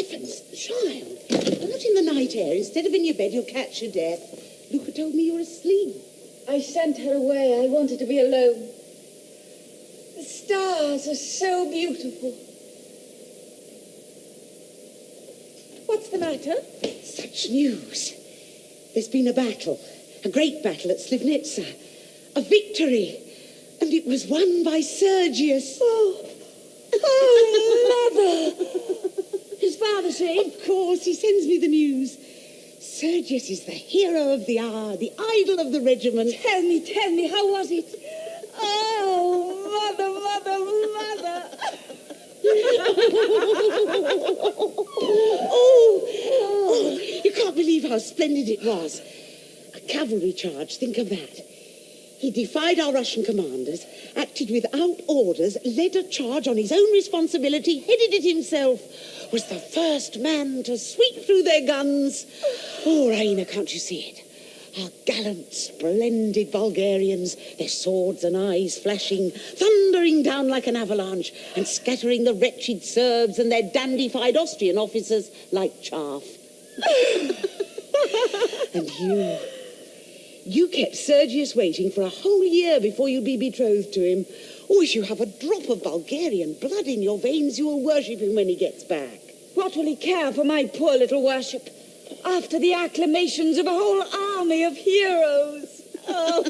heavens, child. Out in the night air, instead of in your bed, you'll catch your death. Luca told me you're asleep. I sent her away. I wanted to be alone. The stars are so beautiful. What's the matter? Such news. There's been a battle, a great battle at Slivnitsa. A victory. And it was won by Sergius. Oh, Mother! His father said? Of course, he sends me the news. Sergius is the hero of the hour, the idol of the regiment. Tell me, how was it? Oh, Mother! Oh, you can't believe how splendid it was. A cavalry charge, think of that. He defied our Russian commanders, acted without orders, led a charge on his own responsibility, headed it himself, was the first man to sweep through their guns. Oh, Raina, can't you see it? Our gallant, splendid Bulgarians, their swords and eyes flashing, thundering down like an avalanche, and scattering the wretched Serbs and their dandified Austrian officers like chaff. And you kept Sergius waiting for a whole year before you'd be betrothed to him. Oh, if you have a drop of Bulgarian blood in your veins, you will worship him when he gets back. What will he care for my poor little worship? After the acclamations of a whole army of heroes. Oh.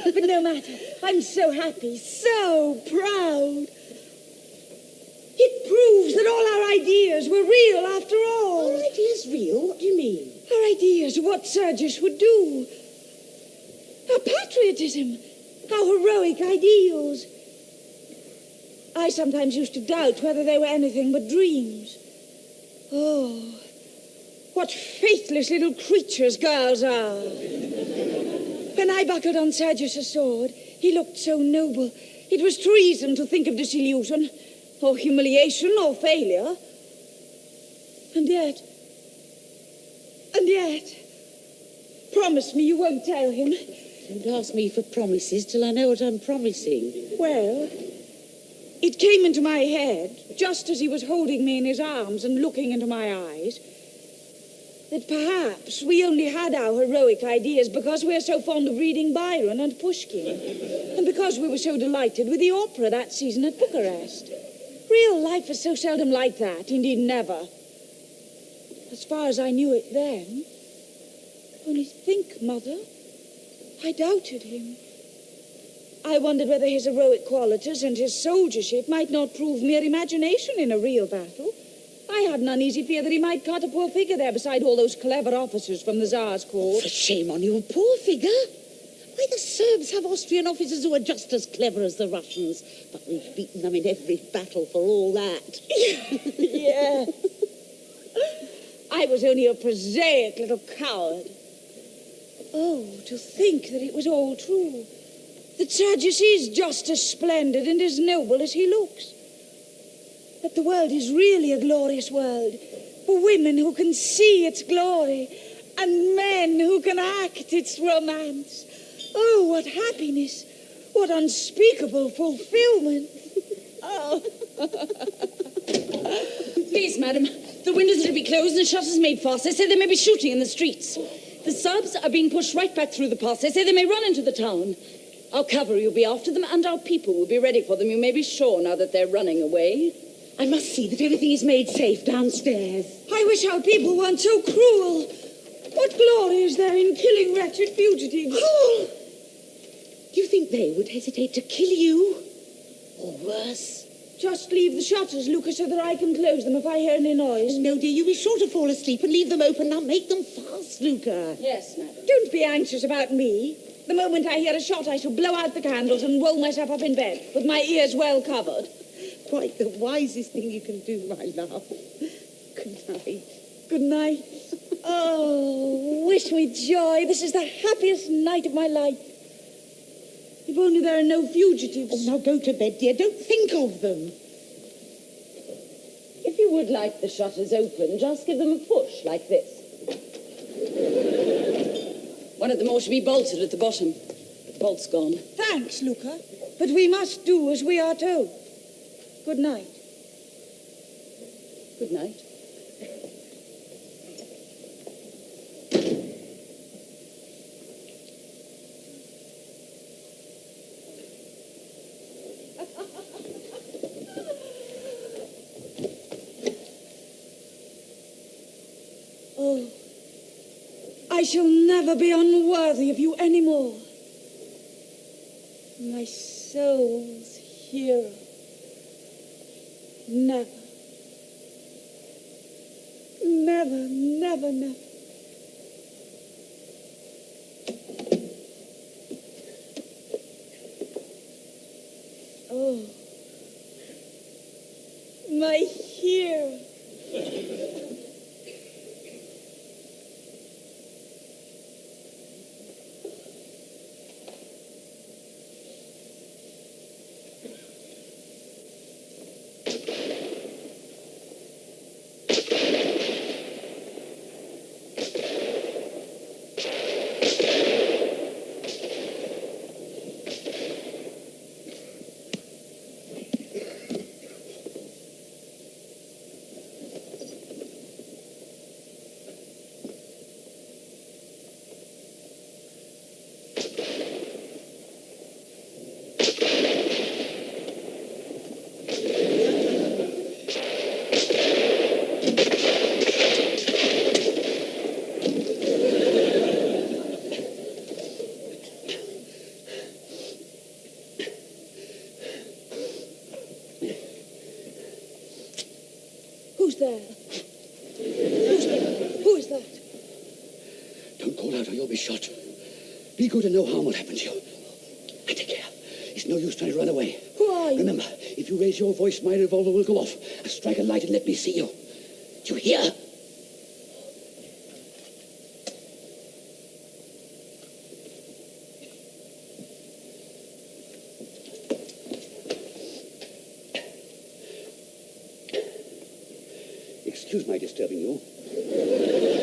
But no matter. I'm so happy, so proud. It proves that all our ideas were real after all. Our ideas real? What do you mean? Our ideas of what Sergius would do. Our patriotism. Our heroic ideals. I sometimes used to doubt whether they were anything but dreams. Oh, what faithless little creatures girls are. When I buckled on Sergius' sword, he looked so noble. It was treason to think of disillusion, or humiliation, or failure. And yet, promise me you won't tell him. Don't ask me for promises till I know what I'm promising. Well, it came into my head, just as he was holding me in his arms and looking into my eyes, that perhaps we only had our heroic ideas because we're so fond of reading Byron and Pushkin, and because we were so delighted with the opera that season at Bucharest. Real life is so seldom like that, indeed never. As far as I knew it then. Only think, Mother, I doubted him. I wondered whether his heroic qualities and his soldiership might not prove mere imagination in a real battle. I had an uneasy fear that he might cut a poor figure there beside all those clever officers from the Tsar's court. For shame on you, a poor figure. Why, the Serbs have Austrian officers who are just as clever as the Russians, but we've beaten them in every battle for all that. Yeah. I was only a prosaic little coward. Oh, to think that it was all true. That Sergius is just as splendid and as noble as he looks. That the world is really a glorious world for women who can see its glory and men who can act its romance. Oh, what happiness! What unspeakable fulfillment! Oh. Please, madam, the windows are to be closed and shutters made fast. They say there may be shooting in the streets. The Serbs are being pushed right back through the pass. They say they may run into the town. Our cavalry will be after them, and our people will be ready for them. You may be sure now that they're running away. I must see that everything is made safe downstairs. I wish our people weren't so cruel. What glory is there in killing wretched fugitives? Cruel? Do you think they would hesitate to kill you? Or worse? Just leave the shutters, Lucas, so that I can close them if I hear any noise. No, dear, you'll be sure to fall asleep and leave them open. Now make them fast, Luca. Yes, madam. Don't be anxious about me. The moment I hear a shot, I shall blow out the candles and roll myself up in bed, with my ears well covered. Quite the wisest thing you can do, my love. Good night. Good night. Oh, wish me joy. This is the happiest night of my life. If only there are no fugitives. Oh, now go to bed, dear. Don't think of them. If you would like the shutters open, just give them a push like this. One of them ought to be bolted at the bottom. The bolt's gone. Thanks, Luca. But we must do as we are told. Good night. Good night. Oh, I shall never be unworthy of you anymore. My soul's hero. Never. Never, never, never. Oh, my hero. Who's there? Who is that? Don't call out or you'll be shot. Be good and no harm will happen to you. And take care. It's no use trying to run away. Who are you? Remember, if you raise your voice, my revolver will go off. Strike a light and let me see you. Do you hear? Excuse my disturbing you.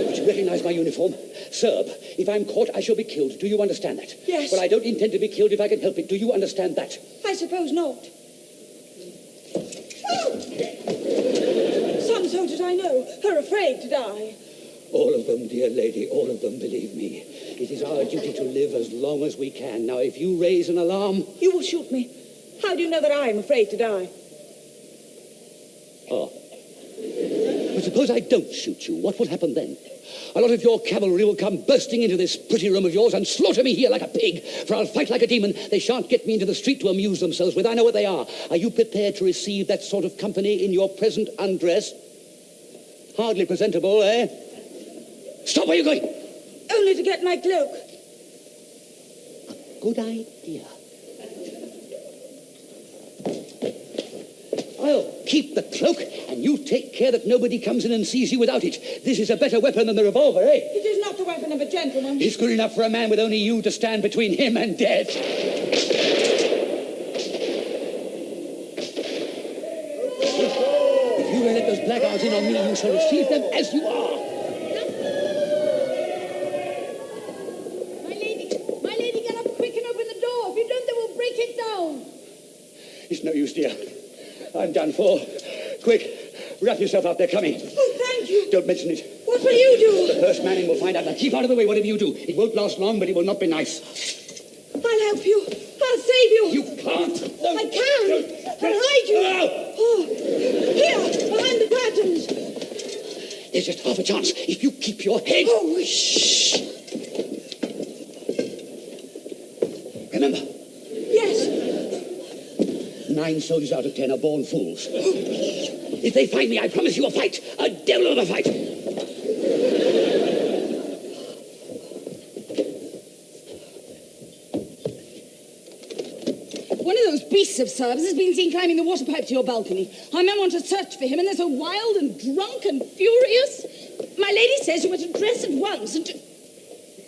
But you recognize my uniform? Serb. If I'm caught, I shall be killed. Do you understand that? Yes. Well, I don't intend to be killed if I can help it. Do you understand that? I suppose not. Some soldiers I know are afraid to die. All of them, dear lady, all of them, believe me. It is our duty to live as long as we can. Now, if you raise an alarm... You will shoot me. How do you know that I am afraid to die? Oh. But suppose I don't shoot you. What will happen then? A lot of your cavalry will come bursting into this pretty room of yours and slaughter me here like a pig, for I'll fight like a demon. They shan't get me into the street to amuse themselves with. I know what they are. Are you prepared to receive that sort of company in your present undress? Hardly presentable, eh? Stop, where are you going? Only to get my cloak. A good idea. I'll keep the cloak, and you take care that nobody comes in and sees you without it. This is a better weapon than the revolver, eh? It is not the weapon of a gentleman. It's good enough for a man with only you to stand between him and death. If you let those blackguards in on me, you shall receive them as you are. My lady, get up quick and open the door. If you don't, they will break it down. It's no use, dear. I'm done for. Quick, wrap yourself up. They're coming. Oh, thank you. Don't mention it. What will you do? The first man in will find out. Now keep out of the way, whatever you do. It won't last long, but it will not be nice. I'll help you. I'll save you. You can't. No. I can. I'll hide you. No. Oh, here, behind the curtains. There's just half a chance. If you keep your head... Oh, shh. Remember, Yes. 9 soldiers out of 10 are born fools. If they find me, I promise you a fight. A devil of a fight. One of those beasts of Serbs has been seen climbing the water pipe to your balcony. Our men want to search for him, and they're so wild and drunk and furious. My lady says you were to dress at once and to...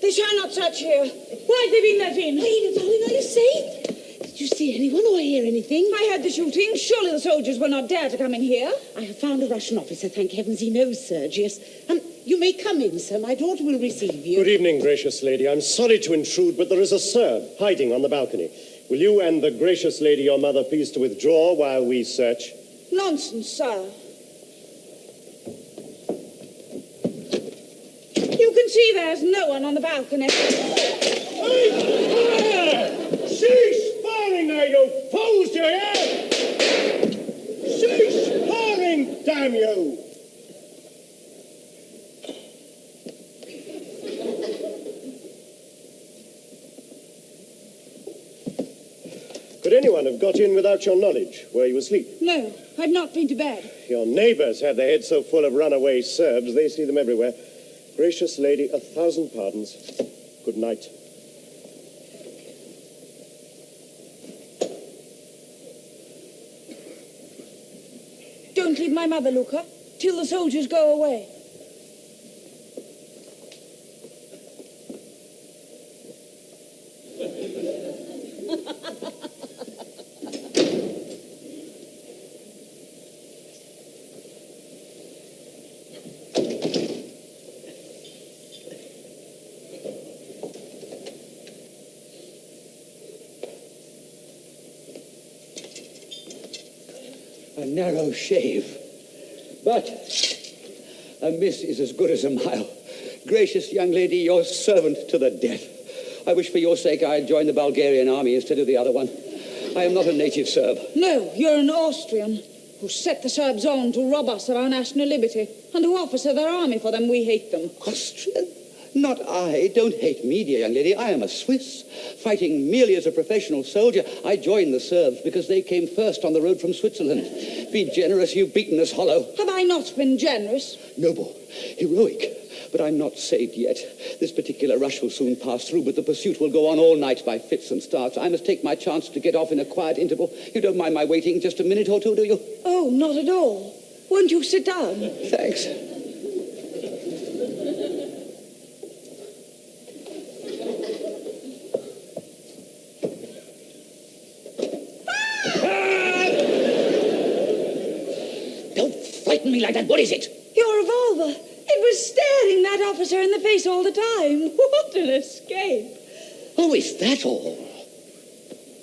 They shall not search here. Why have they been let in? Ada, darling, are you safe? Did you see anyone or hear anything? I heard the shooting. Surely the soldiers will not dare to come in here. I have found a Russian officer. Thank heavens he knows Sergius. You may come in, sir. My daughter will receive you. Good evening, gracious lady. I'm sorry to intrude, but there is a Serb hiding on the balcony. Will you and the gracious lady, your mother, please to withdraw while we search? Nonsense, sir. see there's no one on the balcony. Hey, fire! Cease firing there, you fools, do you hear? Cease firing, damn you! Could anyone have got in without your knowledge? Were you asleep? No, I'd not been to bed. Your neighbours had their heads so full of runaway Serbs, they see them everywhere. Gracious lady, 1,000 pardons. Good night. Don't leave my mother, Luca, till the soldiers go away. A narrow shave. But a miss is as good as a mile. Gracious young lady, your servant to the death. I wish for your sake I had joined the Bulgarian army instead of the other one. I am not a native Serb. No, you're an Austrian who set the Serbs on to rob us of our national liberty and who officer their army for them. We hate them. Austrian? Not I. Don't hate me, dear young lady. I am a Swiss. Fighting merely as a professional soldier, I joined the Serbs because they came first on the road from Switzerland. Be generous, you've beaten us hollow. Have I not been generous? Noble, heroic. But I'm not saved yet. This particular rush will soon pass through, but the pursuit will go on all night by fits and starts. I must take my chance to get off in a quiet interval. You don't mind my waiting just a minute or two, do you? Oh, not at all. Won't you sit down? Thanks. Don't frighten me like that. What is it? Your revolver. It was staring that officer in the face all the time. What an escape. Oh, is that all?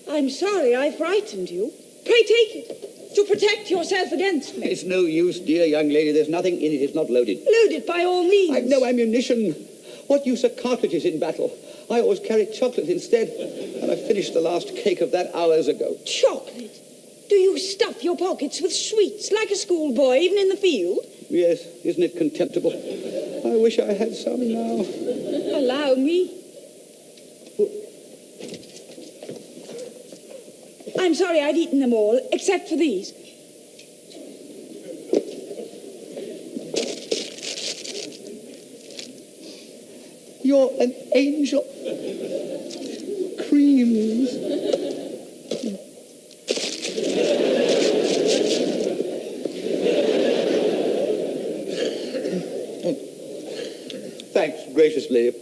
I'm sorry I frightened you. Pray take it to protect yourself against me. It's no use, dear young lady. There's nothing in it. It's not loaded. Load it by all means. I've no ammunition. What use are cartridges in battle? I always carry chocolate instead, and I finished the last cake of that hours ago. Chocolate? Do you stuff your pockets with sweets like a schoolboy, even in the field? Yes, isn't it contemptible? I wish I had some now. Allow me. I'm sorry I've eaten them all, except for these. You're an angel. Creams. Thanks graciously.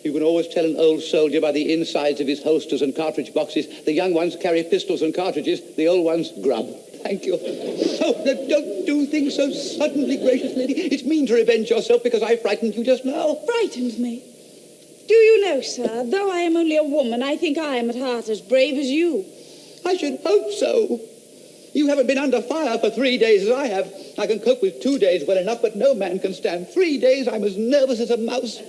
You can always tell an old soldier by the insides of his holsters and cartridge boxes. The young ones carry pistols and cartridges. The old ones grub. Thank you. Oh, no, don't do things so suddenly, gracious lady. It's mean to revenge yourself because I frightened you just now. Frightened me? Do you know, sir, though I am only a woman, I think I am at heart as brave as you. I should hope so. You haven't been under fire for 3 days as I have. I can cope with 2 days well enough, but no man can stand 3 days. I'm as nervous as a mouse.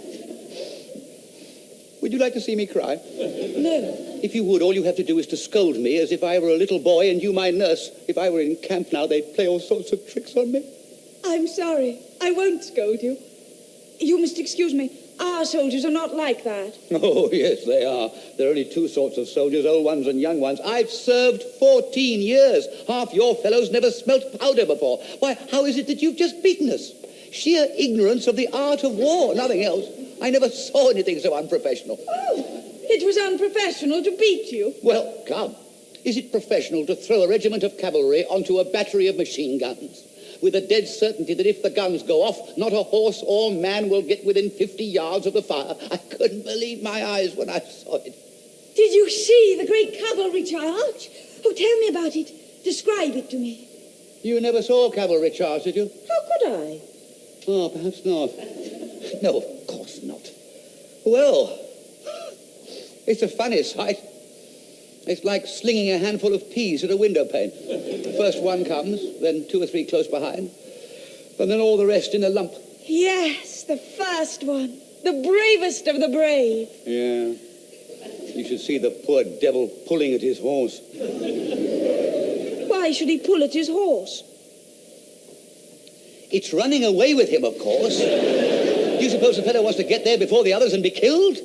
Would you like to see me cry? No. If you would, all you have to do is to scold me as if I were a little boy and you my nurse. If I were in camp now, they'd play all sorts of tricks on me. I'm sorry. I won't scold you. You must excuse me. Our soldiers are not like that. Oh, yes, they are. There are only two sorts of soldiers, old ones and young ones. I've served 14 years. Half your fellows never smelt powder before. Why, how is it that you've just beaten us? Sheer ignorance of the art of war, nothing else. I never saw anything so unprofessional. Oh, it was unprofessional to beat you. Well, come. Is it professional to throw a regiment of cavalry onto a battery of machine guns? With a dead certainty that if the guns go off, not a horse or man will get within 50 yards of the fire. I couldn't believe my eyes when I saw it. Did you see the great cavalry charge? Oh, tell me about it. Describe it to me. You never saw a cavalry charge, did you? How could I? Oh, perhaps not. No, of course not. Well, it's a funny sight. It's like slinging a handful of peas at a window pane. First one comes, then 2 or 3 close behind, and then all the rest in a lump. Yes, the first one. The bravest of the brave. Yeah. You should see the poor devil pulling at his horse. Why should he pull at his horse? It's running away with him, of course. Do you suppose the fellow wants to get there before the others and be killed?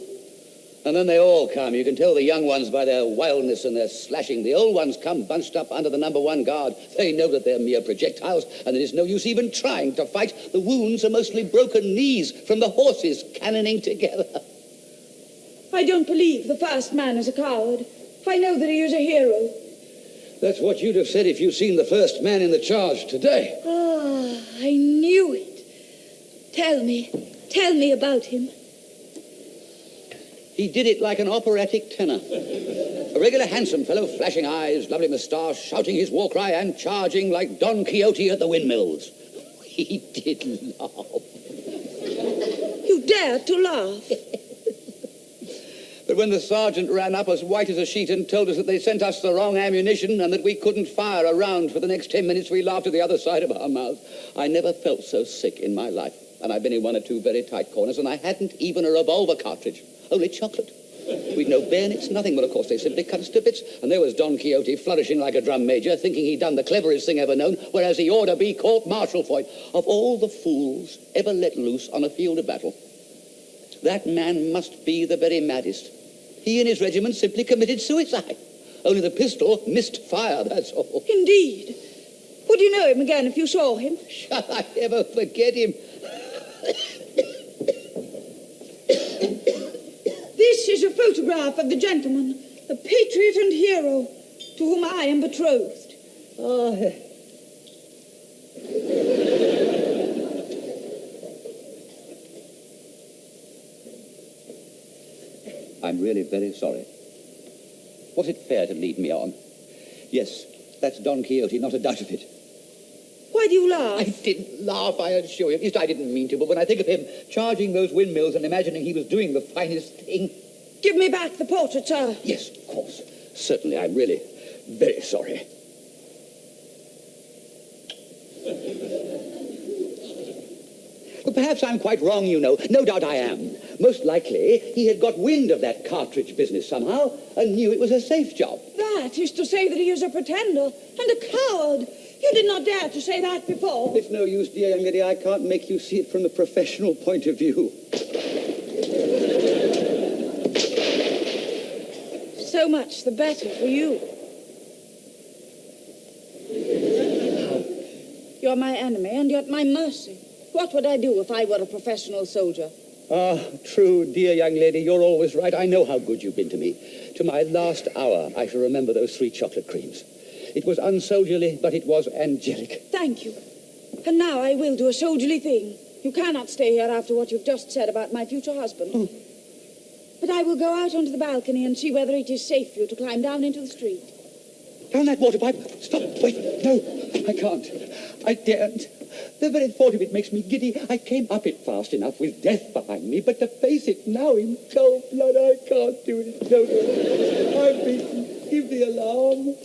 And then they all come. You can tell the young ones by their wildness and their slashing. The old ones come bunched up under the #1 guard. They know that they're mere projectiles and there's no use even trying to fight. The wounds are mostly broken knees from the horses cannoning together. I don't believe the first man is a coward. I know that he is a hero. That's what you'd have said if you'd seen the first man in the charge today. Ah, I knew it. Tell me about him. He did it like an operatic tenor. A regular handsome fellow, flashing eyes, lovely moustache, shouting his war cry and charging like Don Quixote at the windmills. He did laugh. You dared to laugh. But when the sergeant ran up as white as a sheet and told us that they sent us the wrong ammunition and that we couldn't fire a round for the next 10 minutes, we laughed at the other side of our mouths. I never felt so sick in my life. And I've been in 1 or 2 very tight corners, and I hadn't even a revolver cartridge. Only chocolate. We'd no bayonets, nothing, but of course they simply cut us to bits. And there was Don Quixote flourishing like a drum major, thinking he'd done the cleverest thing ever known, whereas he ought to be court-martial for it. Of all the fools ever let loose on a field of battle, that man must be the very maddest. He and his regiment simply committed suicide. Only the pistol missed fire, that's all. Indeed. Would you know him again if you saw him? Shall I ever forget him? This is a photograph of the gentleman, the patriot and hero, to whom I am betrothed. Oh. I'm really very sorry. Was it fair to lead me on? Yes, that's Don Quixote, not a doubt of it. Why do you laugh? I didn't laugh, I assure you. At least I didn't mean to, but when I think of him charging those windmills and imagining he was doing the finest thing... Give me back the portrait, sir. Yes, of course. Certainly, I'm really very sorry. But perhaps I'm quite wrong, you know. No doubt I am. Most likely, he had got wind of that cartridge business somehow and knew it was a safe job. That is to say that he is a pretender and a coward. You did not dare to say that before. It's no use, dear young lady. I can't make you see it from the professional point of view. So much the better for you. You're my enemy and you're at my mercy. What would I do if I were a professional soldier? Ah, true, dear young lady. You're always right. I know how good you've been to me. To my last hour, I shall remember those 3 chocolate creams. It was unsoldierly, but it was angelic. Thank you. And now I will do a soldierly thing. You cannot stay here after what you've just said about my future husband. Oh. But I will go out onto the balcony and see whether it is safe for you to climb down into the street. Down that water pipe. Stop. Wait. No, I can't. I daren't. The very thought of it makes me giddy. I came up it fast enough with death behind me, but to face it now in cold blood, I can't do it. No. I'm beaten. Give the alarm.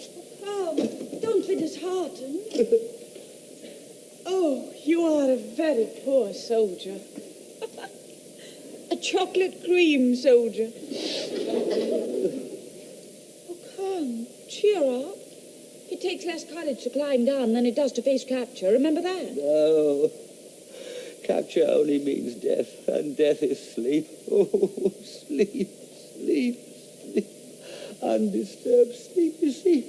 Come, don't be disheartened. Oh, you are a very poor soldier. A chocolate cream soldier. Oh, come, cheer up. It takes less courage to climb down than it does to face capture. Remember that? No. Capture only means death, and death is sleep. Oh, sleep, sleep, sleep. Undisturbed sleep, you see.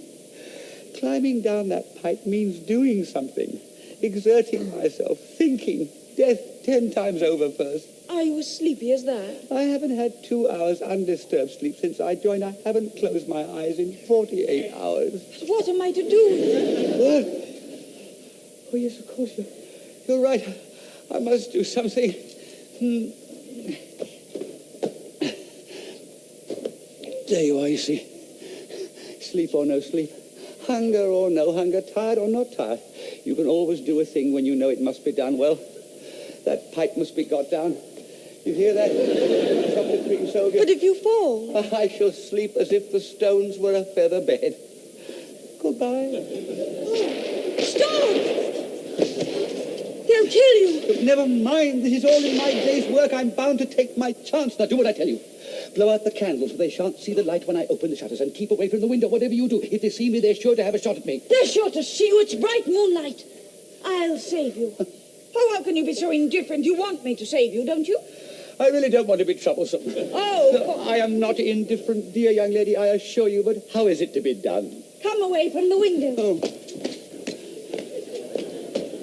Climbing down that pipe means doing something, exerting myself, thinking. Death 10 times over first. Are you as sleepy as that? I haven't had 2 hours undisturbed sleep since I joined. I haven't closed my eyes in 48 hours. What am I to do? What? Oh, yes, of course. You're right. I must do something. There you are, you see. Sleep or no sleep. Hunger or no hunger. Tired or not tired. You can always do a thing when you know it must be done well. That pipe must be got down. You hear that? Chocolate cream soldier. But if you fall? I shall sleep as if the stones were a feather bed. Goodbye. Stop! There'll He'll kill you. But never mind. This is all in my day's work. I'm bound to take my chance. Now, do what I tell you. Blow out the candles so they shan't see the light when I open the shutters, and keep away from the window, whatever you do. If they see me, they're sure to have a shot at me. They're sure to see you. It's bright moonlight. I'll save you. Oh, how can you be so indifferent? You want me to save you, don't you? I really don't want to be troublesome. Oh. I am not indifferent, dear young lady, I assure you, but how is it to be done? Come away from the window. Oh.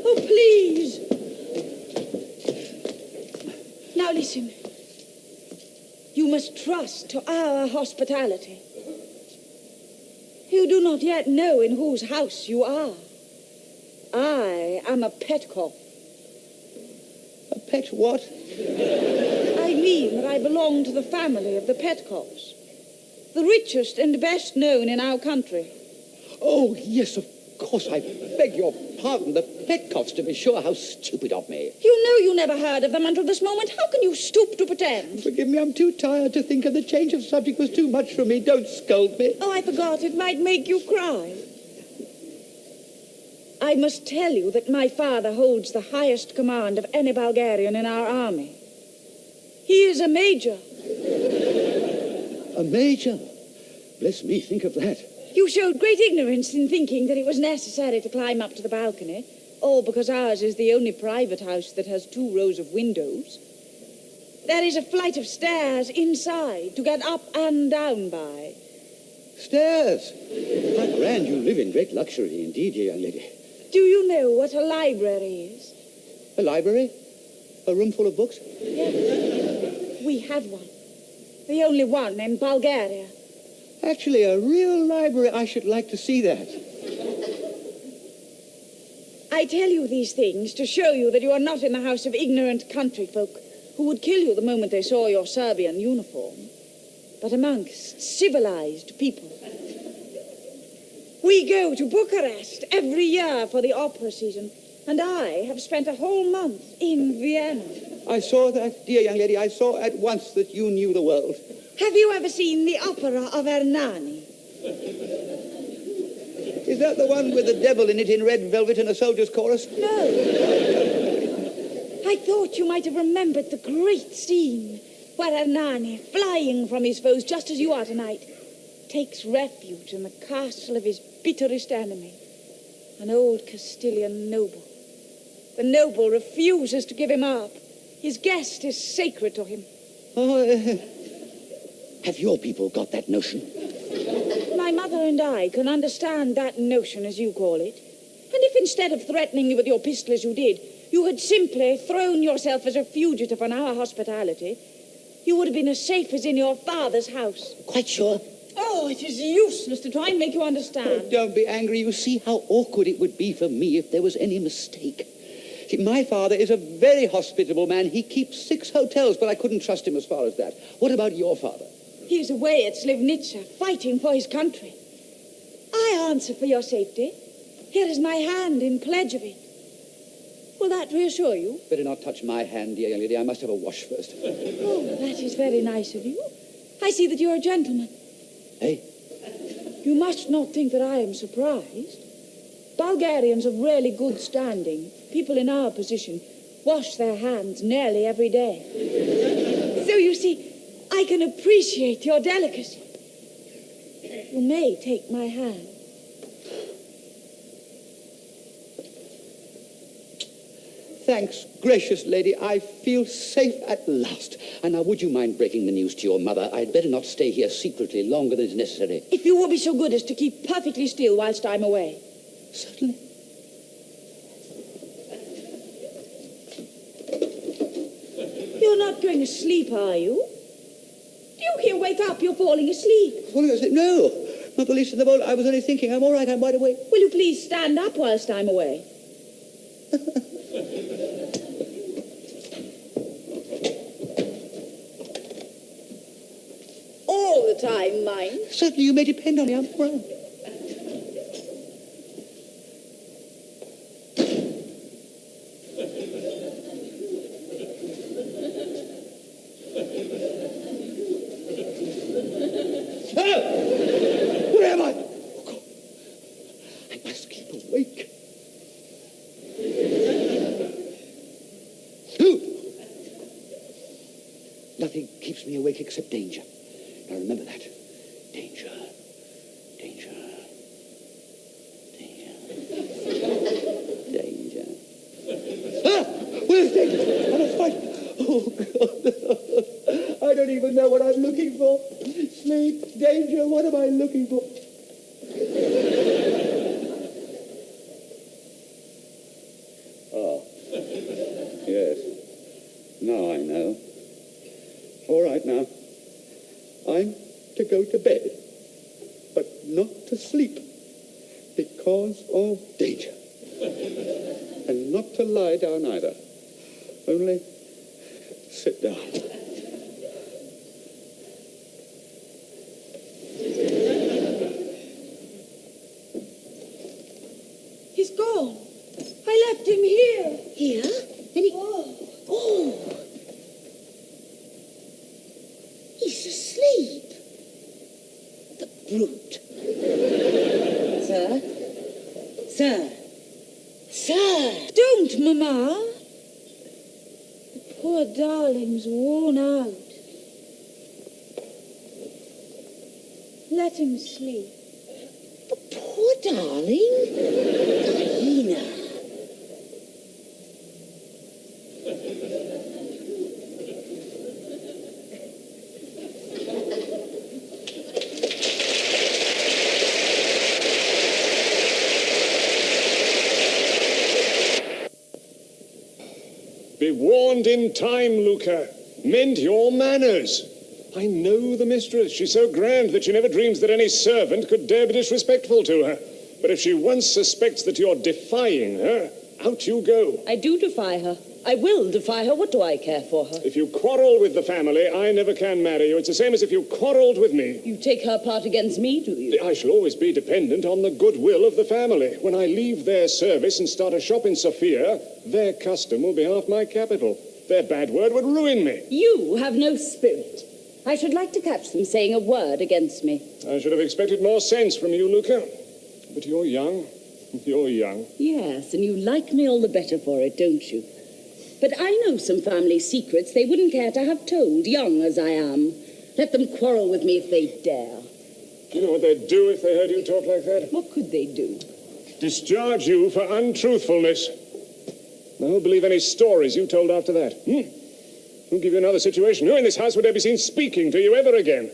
Oh, please. Now listen. You must trust to our hospitality. You do not yet know in whose house you are. I am a petcock. A pet what? I mean that I belong to the family of the Petcocks, the richest and best known in our country. Oh, yes, of course. I beg your pardon. The Petcocks, to be sure. How stupid of me. You know you never heard of them until this moment. How can you stoop to pretend? Forgive me, I'm too tired to think, and the change of subject was too much for me. Don't scold me. Oh, I forgot. It might make you cry. I must tell you that my father holds the highest command of any Bulgarian in our army. He is a major. A major? Bless me, think of that. You showed great ignorance in thinking that it was necessary to climb up to the balcony, all because ours is the only private house that has 2 rows of windows. There is a flight of stairs inside to get up and down by. Stairs? How grand you live in great luxury indeed, dear young lady. Do you know what a library is? A library? A room full of books? Yes. We have one. The only one in Bulgaria. Actually, a real library. I should like to see that. I tell you these things to show you that you are not in the house of ignorant country folk who would kill you the moment they saw your Serbian uniform, but amongst civilized people. We go to Bucharest every year for the opera season, and I have spent a whole month in Vienna. I saw that, dear young lady. I saw at once that you knew the world. Have you ever seen the opera of Hernani? Is that the one with the devil in it in red velvet and a soldier's chorus? No. I thought you might have remembered the great scene where Hernani, flying from his foes just as you are tonight, takes refuge in the castle of his bitterest enemy, an old Castilian noble. The noble refuses to give him up. His guest is sacred to him. Oh, have your people got that notion? My mother and I can understand that notion, as you call it. And if instead of threatening me with your pistol as you did, you had simply thrown yourself as a fugitive on our hospitality, you would have been as safe as in your father's house. Quite sure. Oh, it is useless to try and make you understand. Oh, don't be angry. You see how awkward it would be for me if there was any mistake. See, my father is a very hospitable man. He keeps 6 hotels, but I couldn't trust him as far as that. What about your father? He is away at Slivnitsa, fighting for his country. I answer for your safety. Here is my hand in pledge of it. Will that reassure you? Better not touch my hand, dear young lady. I must have a wash first. Oh, that is very nice of you. I see that you're a gentleman. Hey? You must not think that I am surprised. Bulgarians of really good standing, people in our position, wash their hands nearly every day. So you see, I can appreciate your delicacy. You may take my hand. Thanks, gracious lady. I feel safe at last. And now, would you mind breaking the news to your mother? I'd better not stay here secretly longer than is necessary. If you will be so good as to keep perfectly still whilst I'm away. Certainly. You're not going to sleep, are you? Do you hear? Wake up, you're falling asleep. Falling asleep? No, not the least in the world. I was only thinking. I'm all right. I'm wide awake. Will you please stand up whilst I'm away? All the time, mind. Certainly, you may depend on me. I'm all right. Where am I? Oh, God. I must keep awake. Nothing keeps me awake except danger. Now remember that. Danger. Danger. Danger. Danger. Ah! Where's danger? I'm a fight. Oh, God. I don't even know what I'm looking for. Sleep, danger, what am I looking for? Oh. Yes. Now I know. All right now. I'm to go to bed, but not to sleep because of danger. And not to lie down either. Only sit down. He's gone. I left him here. Here? Then he... Oh. He's asleep. The brute. Sir? Sir? Sir! Don't, Mamma. The poor darling's worn out. Let him sleep. The poor darling. Diana. Be warned in time, Luca. Mend your manners. I know the mistress. She's so grand that she never dreams that any servant could dare be disrespectful to her. But if she once suspects that you're defying her, out you go. I do defy her. I will defy her. What do I care for her? If you quarrel with the family, I never can marry you. It's the same as if you quarreled with me. You take her part against me, do you? I shall always be dependent on the goodwill of the family. When I leave their service and start a shop in Sofia, their custom will be half my capital. Their bad word would ruin me. You have no spirit. I should like to catch them saying a word against me. I should have expected more sense from you, Luca. But you're young. You're young. Yes, and you like me all the better for it, don't you? But I know some family secrets they wouldn't care to have told, young as I am. Let them quarrel with me if they dare. Do you know what they'd do if they heard you talk like that? What could they do? Discharge you for untruthfulness. Now, who'll believe any stories you told after that? Who'll give you another situation? Who in this house would ever be seen speaking to you ever again?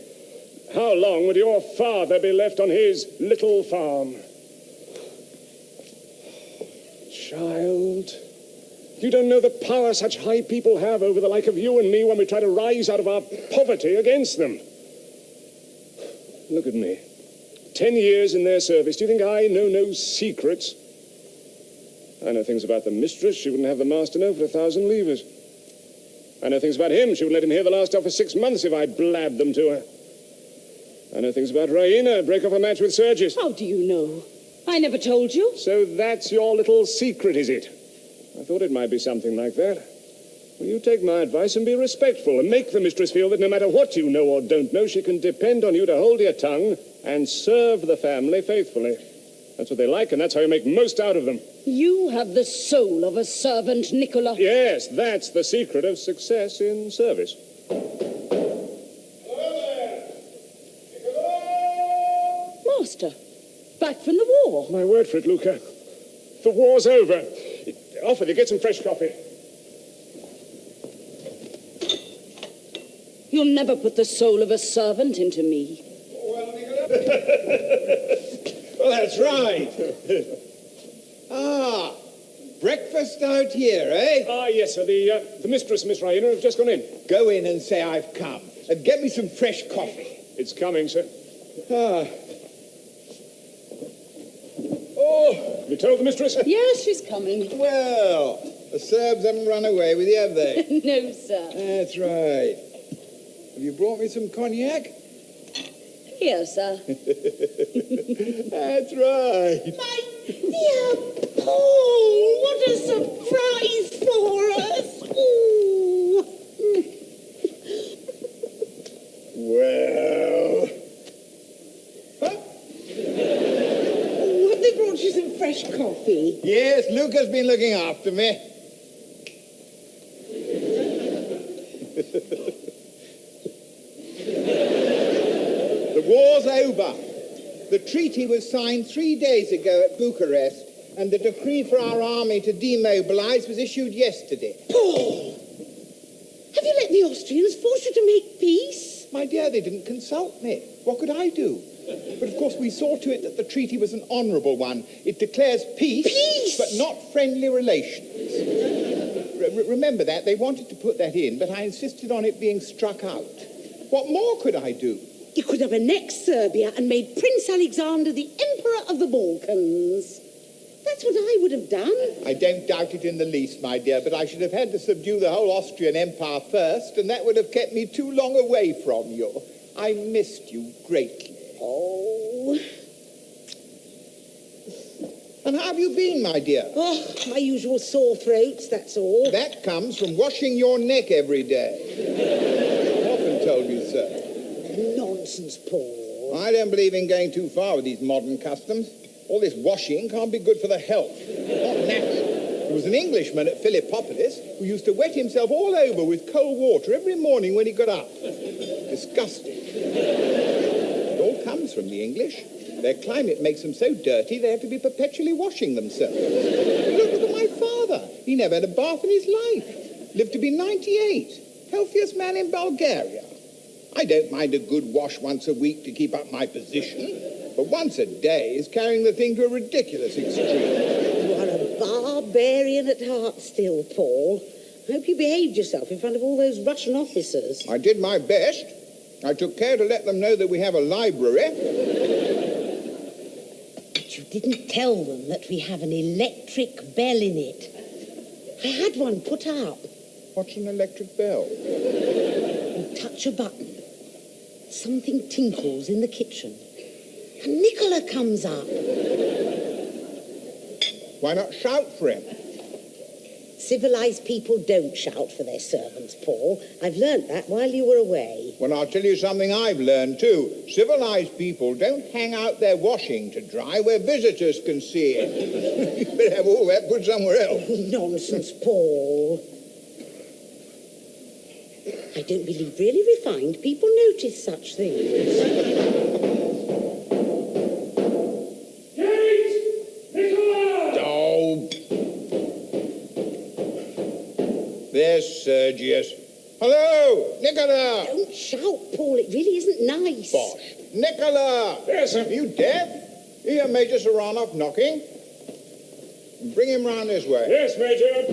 How long would your father be left on his little farm? Child, you don't know the power such high people have over the like of you and me when we try to rise out of our poverty against them. Look at me. 10 years in their service. Do you think I know no secrets? I know things about the mistress she wouldn't have the master know for 1,000 livres. I know things about him she wouldn't let him hear the last of for 6 months if I blabbed them to her. I know things about Raina, break off a match with Sergius. How do you know? I never told you. So that's your little secret, is it? I thought it might be something like that. Well, you take my advice and be respectful and make the mistress feel that no matter what you know or don't know, she can depend on you to hold your tongue and serve the family faithfully. That's what they like, and that's how you make most out of them. You have the soul of a servant, Nicola. Yes, that's the secret of success in service. Master, back from the war. My word for it, Luca. The war's over. Off with you, get some fresh coffee. You'll never put the soul of a servant into me. Well, that's right. Ah, breakfast out here, eh? Ah, yes, sir. The mistress, Miss Raina, have just gone in. Go in and say I've come. And get me some fresh coffee. It's coming, sir. Ah. Oh, Have you told the mistress? Yes, she's coming. well, the Serbs haven't run away with you, have they? No, sir. That's right. Have you brought me some cognac? Here, sir. That's right. My dear Paul, what a surprise for us. Ooh. Well... Huh? Oh, have they brought you some fresh coffee? Yes, Luca's been looking after me. over. The treaty was signed 3 days ago at Bucharest, and the decree for our army to demobilize was issued yesterday. Paul! Have you let the Austrians force you to make peace? My dear, they didn't consult me. What could I do? But of course we saw to it that the treaty was an honourable one. It declares peace, but not friendly relations. Remember that. They wanted to put that in, but I insisted on it being struck out. What more could I do? You could have annexed Serbia and made Prince Alexander the Emperor of the Balkans. That's what I would have done. I don't doubt it in the least, my dear, but I should have had to subdue the whole Austrian Empire first, and that would have kept me too long away from you. I missed you greatly. Oh. And how have you been, my dear? Oh, my usual sore throats, that's all. That comes from washing your neck every day. I've often told you so. Nonsense, Paul. I don't believe in going too far with these modern customs. All this washing can't be good for the health. Not natural. There was an Englishman at Philippopolis who used to wet himself all over with cold water every morning when he got up. Disgusting. It all comes from the English. Their climate makes them so dirty they have to be perpetually washing themselves. Look at my father. He never had a bath in his life. Lived to be 98. Healthiest man in Bulgaria. I don't mind a good wash once a week to keep up my position, but once a day is carrying the thing to a ridiculous extreme. You are a barbarian at heart still, Paul. I hope you behaved yourself in front of all those Russian officers. I did my best. I took care to let them know that we have a library. But you didn't tell them that we have an electric bell in it. I had one put up. What's an electric bell? You touch a button. Something tinkles in the kitchen. And Nicola comes up. Why not shout for him? Civilized people don't shout for their servants, Paul. I've learnt that while you were away. Well, I'll tell you something I've learned, too. Civilized people don't hang out their washing to dry where visitors can see it. You better have all that put somewhere else. Nonsense, Paul. I don't believe really refined people notice such things. There's Sergius. Hello, Nicola! Don't shout, Paul. It really isn't nice. Bosh. Nicola! Yes, sir. Are you deaf? Hear Major Saranov knocking? Bring him round this way. Yes, Major.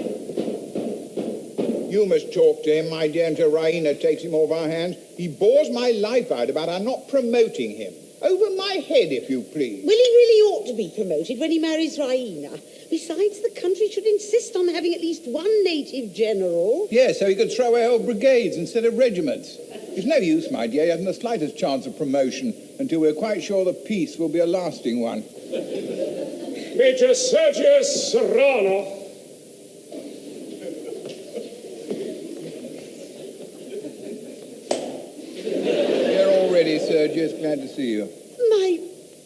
You must talk to him, my dear, until Raina takes him off our hands. He bores my life out about our not promoting him. Over my head, if you please. Well, he really ought to be promoted when he marries Raina. Besides, the country should insist on having at least one native general. Yes, so he could throw away whole brigades instead of regiments. It's no use, my dear. He hasn't the slightest chance of promotion until we're quite sure the peace will be a lasting one. Major Sergius Saranov. Here already, Sergius. Glad to see you. My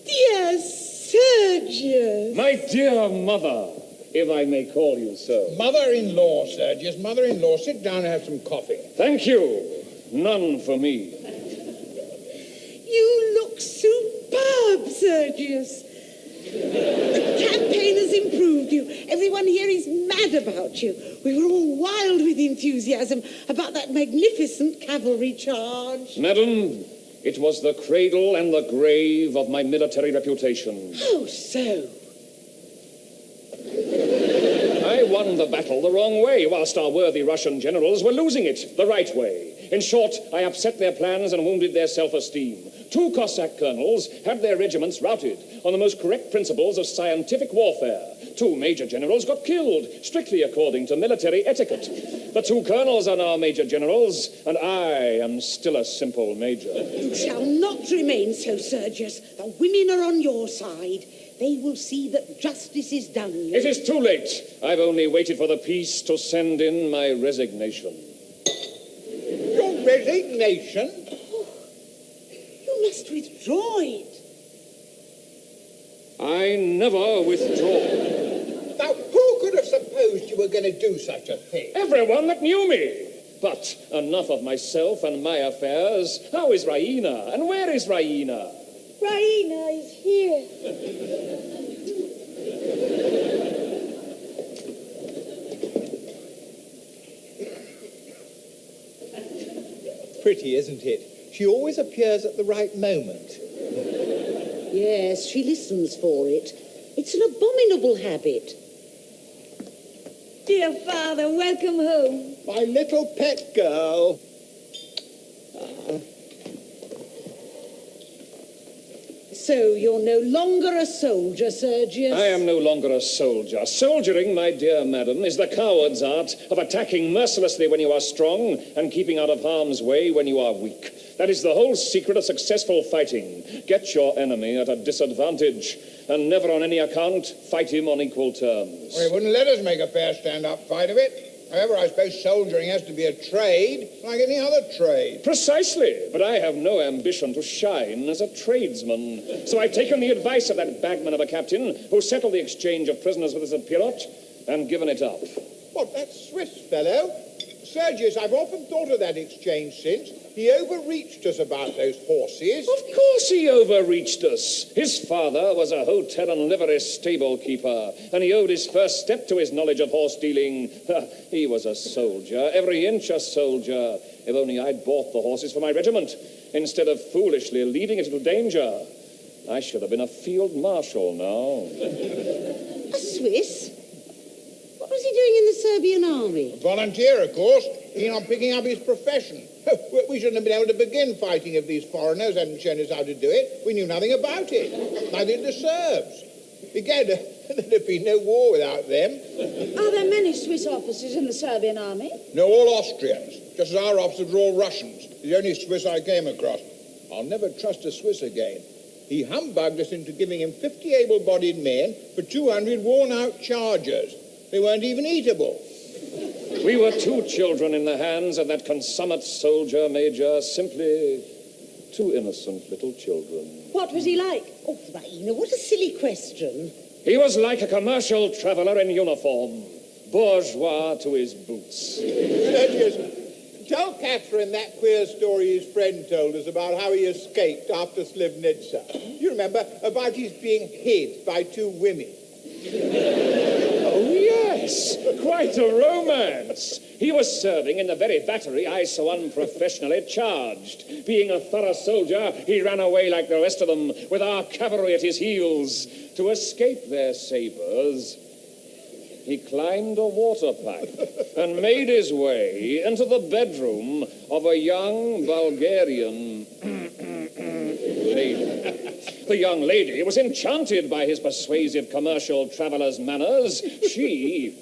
dear Sergius. My dear mother, if I may call you so. Mother-in-law, Sergius. Mother-in-law. Sit down and have some coffee. Thank you. None for me. You look superb, Sergius. The campaign has improved you. Everyone here is mad about you. We were all wild with enthusiasm about that magnificent cavalry charge. Madam, it was the cradle and the grave of my military reputation. How so? I won the battle the wrong way, whilst our worthy Russian generals were losing it the right way. In short, I upset their plans and wounded their self-esteem. 2 Cossack colonels had their regiments routed on the most correct principles of scientific warfare. 2 major generals got killed, strictly according to military etiquette. The 2 colonels are now major generals, and I am still a simple major. You shall not remain so, Sergius. The women are on your side. They will see that justice is done you. It is too late. I've only waited for the peace to send in my resignation. Your resignation? You must withdraw it. I never withdraw. Now, who could have supposed you were going to do such a thing? Everyone that knew me. But enough of myself and my affairs. How is Raina? And where is Raina? Raina is here. Pretty, isn't it? She always appears at the right moment. Yes, she listens for it. It's an abominable habit. Dear father, welcome home. My little pet girl. So you're no longer a soldier, Sergius? I am no longer a soldier. Soldiering, my dear madam, is the coward's art of attacking mercilessly when you are strong and keeping out of harm's way when you are weak. That is the whole secret of successful fighting. Get your enemy at a disadvantage and never on any account fight him on equal terms. Well, he wouldn't let us make a fair stand-up fight of it. However, I suppose soldiering has to be a trade, like any other trade. Precisely, but I have no ambition to shine as a tradesman. So I've taken the advice of that bagman of a captain who settled the exchange of prisoners with us at Pirot and given it up. What, that Swiss fellow? Sergius, I've often thought of that exchange since. He overreached us about those horses. Of course he overreached us. His father was a hotel and livery stable keeper, and he owed his first step to his knowledge of horse dealing. He was a soldier, every inch a soldier. If only I'd bought the horses for my regiment, instead of foolishly leading it into danger. I should have been a field marshal now. A Swiss? What was he doing in the Serbian army? Volunteer, of course, keen on picking up his profession. We shouldn't have been able to begin fighting if these foreigners hadn't shown us how to do it. We knew nothing about it. Neither did the Serbs. Again, there'd be no war without them. Are there many Swiss officers in the Serbian army? No, all Austrians, just as our officers were all Russians. The only Swiss I came across. I'll never trust a Swiss again. He humbugged us into giving him 50 able-bodied men for 200 worn-out chargers. They weren't even eatable. We were two children in the hands of that consummate soldier, Major, simply two innocent little children. What was he like? Oh, Raina, what a silly question. He was like a commercial traveller in uniform, bourgeois to his boots. Sergius, tell Catherine that queer story his friend told us about how he escaped after Slivnitsa. You remember, about his being hid by two women. Oh, yes, quite a romance. He was serving in the very battery I so unprofessionally charged. Being a thorough soldier, he ran away like the rest of them, with our cavalry at his heels. To escape their sabres, he climbed a water pipe and made his way into the bedroom of a young Bulgarian lady. The young lady was enchanted by his persuasive commercial traveller's manners. She,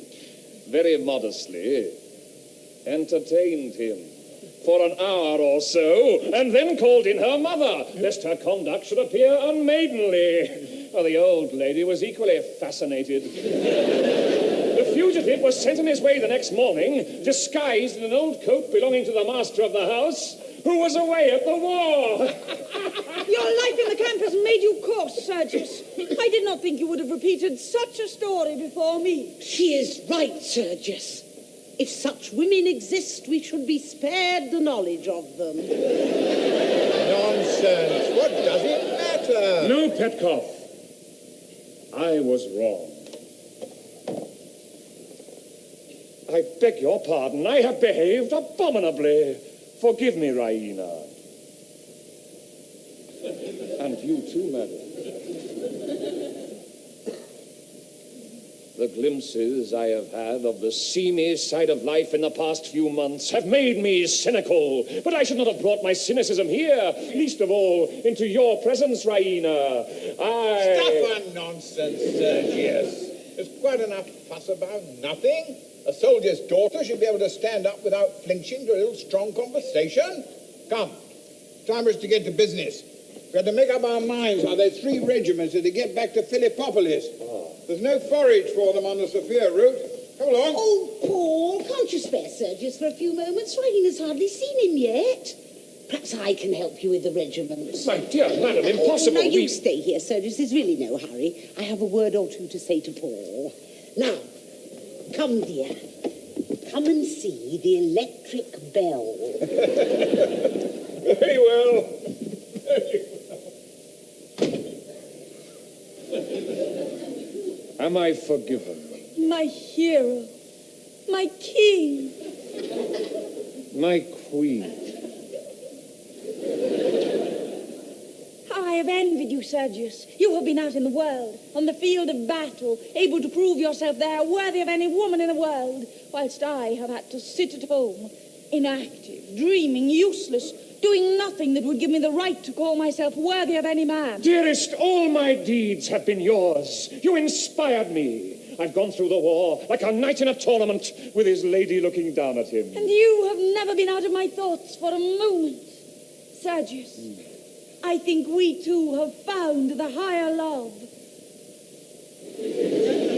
very modestly, entertained him for an hour or so, and then called in her mother, lest her conduct should appear unmaidenly. Well, the old lady was equally fascinated. The fugitive was sent on his way the next morning, disguised in an old coat belonging to the master of the house, who was away at the war. Your life in the camp has made you coarse, Sergius. I did not think you would have repeated such a story before me. She is right, Sergius. If such women exist, we should be spared the knowledge of them. Nonsense. What does it matter? No, Petkoff. I was wrong. I beg your pardon. I have behaved abominably. Forgive me, Raina. And you too, madam. The glimpses I have had of the seamy side of life in the past few months have made me cynical. But I should not have brought my cynicism here, least of all into your presence, Raina. Stuff and nonsense, Sergius. There's quite enough fuss about nothing. A soldier's daughter should be able to stand up without flinching to a little strong conversation. Come, time for us to get to business. We have to make up our minds how those 3 regiments are to get back to Philippopolis. There's no forage for them on the Sofia route. Come along. Oh, Paul, can't you spare Sergius for a few moments? Raina's hardly seen him yet. Perhaps I can help you with the regiments. My dear madam, impossible. Now, you stay here, Sergius. There's really no hurry. I have a word or two to say to Paul. Now, come, dear. Come and see the electric bell. Very well. Am I forgiven? My hero. My king. My queen. How I have envied you, Sergius. You have been out in the world, on the field of battle, able to prove yourself there, worthy of any woman in the world, whilst I have had to sit at home, inactive, dreaming, useless, doing nothing that would give me the right to call myself worthy of any man. Dearest, all my deeds have been yours. You inspired me. I've gone through the war like a knight in a tournament with his lady looking down at him. And you have never been out of my thoughts for a moment. Sergius, I think we two have found the higher love.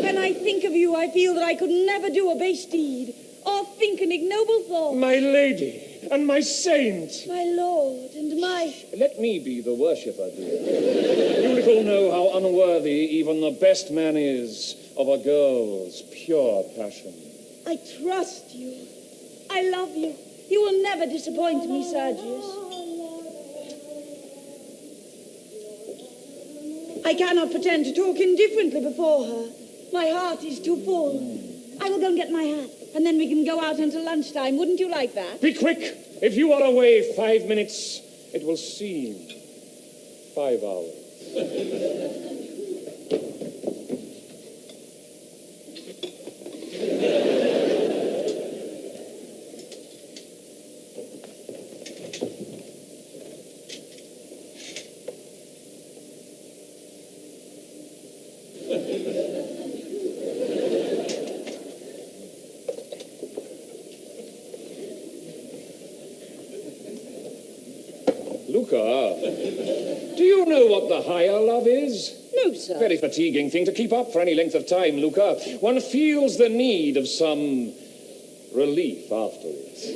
When I think of you, I feel that I could never do a base deed or think an ignoble thought. My lady and my saint. My lord and my... Let me be the worshipper, dear. You little know how unworthy even the best man is of a girl's pure passion. I trust you. I love you. You will never disappoint me, Sergius. I cannot pretend to talk indifferently before her. My heart is too full. I will go and get my hat, and then we can go out until lunchtime. Wouldn't you like that? Be quick. If you are away 5 minutes, it will seem 5 hours. Luca, do you know what the higher love is? No, sir. Very fatiguing thing to keep up for any length of time, Luca. One feels the need of some relief afterwards.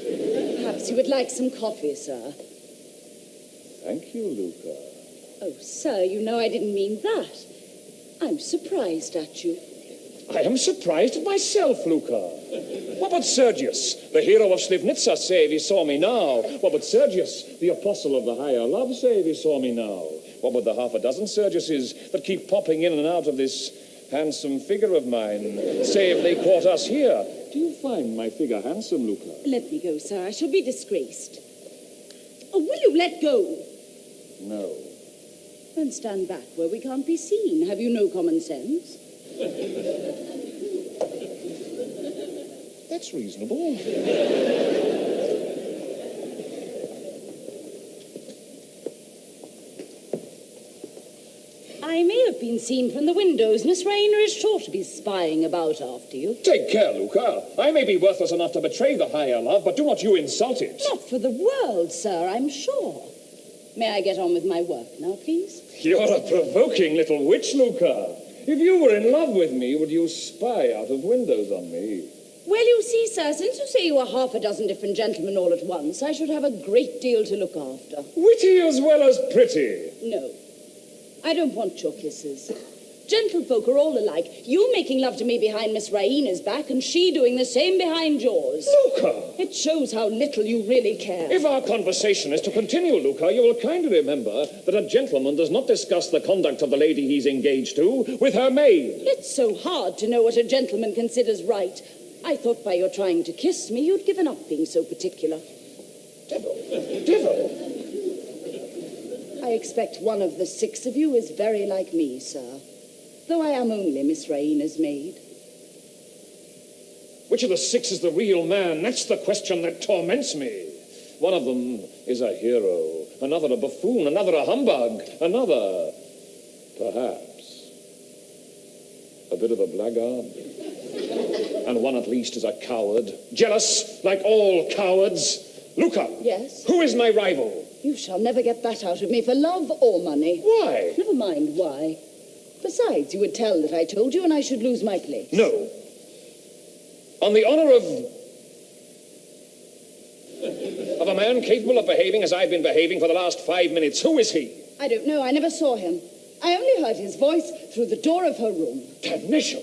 Perhaps you would like some coffee, sir. Thank you, Luca. Oh, sir, you know I didn't mean that. I'm surprised at you. I am surprised at myself, Luca. What would Sergius, the hero of Slivnitsa, say if he saw me now? What would Sergius, the apostle of the higher love, say if he saw me now? What would the half a dozen Sergiuses that keep popping in and out of this handsome figure of mine say if they caught us here? Do you find my figure handsome, Luca? Let me go, sir. I shall be disgraced. Oh, will you let go? No. Then stand back where we can't be seen. Have you no common sense? That's reasonable. I may have been seen from the windows. Miss Rayner is sure to be spying about after you. Take care, Luca. I may be worthless enough to betray the higher love, but do not you insult it. Not for the world, sir, I'm sure. May I get on with my work now, please? You're a provoking little witch, Luca. If you were in love with me, would you spy out of windows on me? Well, you see, sir, since you say you are half a dozen different gentlemen all at once, I should have a great deal to look after. Witty as well as pretty. No, I don't want your kisses. Gentlefolk are all alike. You making love to me behind Miss Raina's back, and she doing the same behind yours. Luca! It shows how little you really care. If our conversation is to continue, Luca, you will kindly remember that a gentleman does not discuss the conduct of the lady he's engaged to with her maid. It's so hard to know what a gentleman considers right. I thought by your trying to kiss me, you'd given up being so particular. Devil! I expect one of the 6 of you is very like me, sir. Though I am only Miss Raina's maid. Which of the 6 is the real man? That's the question that torments me. One of them is a hero, another a buffoon, another a humbug, another, perhaps, a bit of a blackguard. And one at least is a coward, jealous like all cowards. Luca! Yes? Who is my rival? You shall never get that out of me for love or money. Why? Never mind why. Besides, you would tell that I told you and I should lose my place. No. On the honor of a man capable of behaving as I've been behaving for the last 5 minutes. Who is he? I don't know. I never saw him. I only heard his voice through the door of her room. Damnation!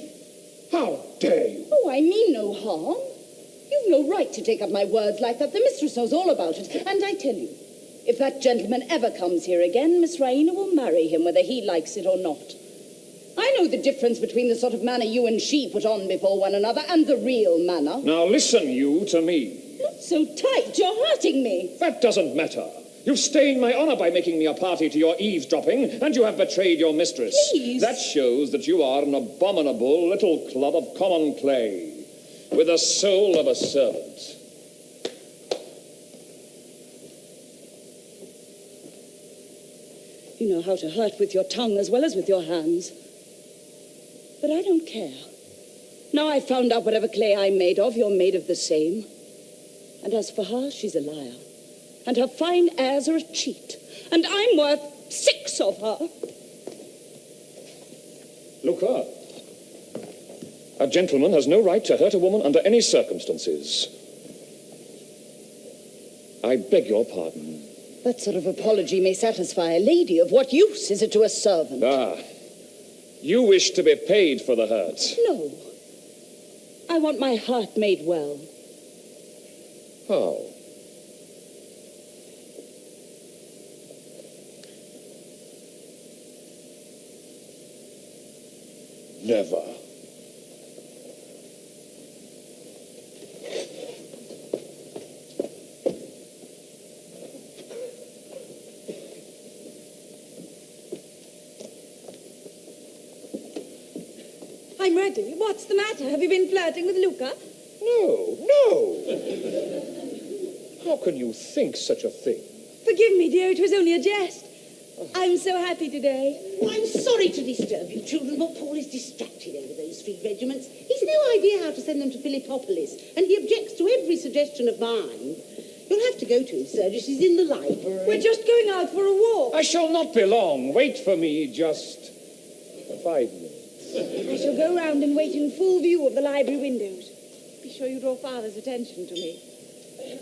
How dare you? Oh, I mean no harm. You've no right to take up my words like that. The mistress knows all about it. And I tell you, if that gentleman ever comes here again, Miss Raina will marry him, whether he likes it or not. I know the difference between the sort of manner you and she put on before one another and the real manner. Now listen, you, to me. Not so tight. You're hurting me. That doesn't matter. You've stained my honor by making me a party to your eavesdropping, and you have betrayed your mistress. Please. That shows that you are an abominable little club of common clay, with the soul of a servant. You know how to hurt with your tongue as well as with your hands. But I don't care. Now I've found out whatever clay I'm made of, you're made of the same. And as for her, she's a liar. And her fine airs are a cheat. And I'm worth 6 of her. Look her. A gentleman has no right to hurt a woman under any circumstances. I beg your pardon. That sort of apology may satisfy a lady. Of what use is it to a servant? Ah, you wish to be paid for the hurt. No. I want my heart made well. How? Never. I'm ready. What's the matter? Have you been flirting with Luca? No, no. How can you think such a thing? Forgive me, dear. It was only a jest. I'm so happy today. Oh, I'm sorry to disturb you, children, but Paul is distracted over those 3 regiments. He's no idea how to send them to Philippopolis, and he objects to every suggestion of mine. You'll have to go to him, Sergius. He's in the library. We're just going out for a walk. I shall not be long. Wait for me just 5 minutes. I shall go round and wait in full view of the library windows. Be sure you draw Father's attention to me.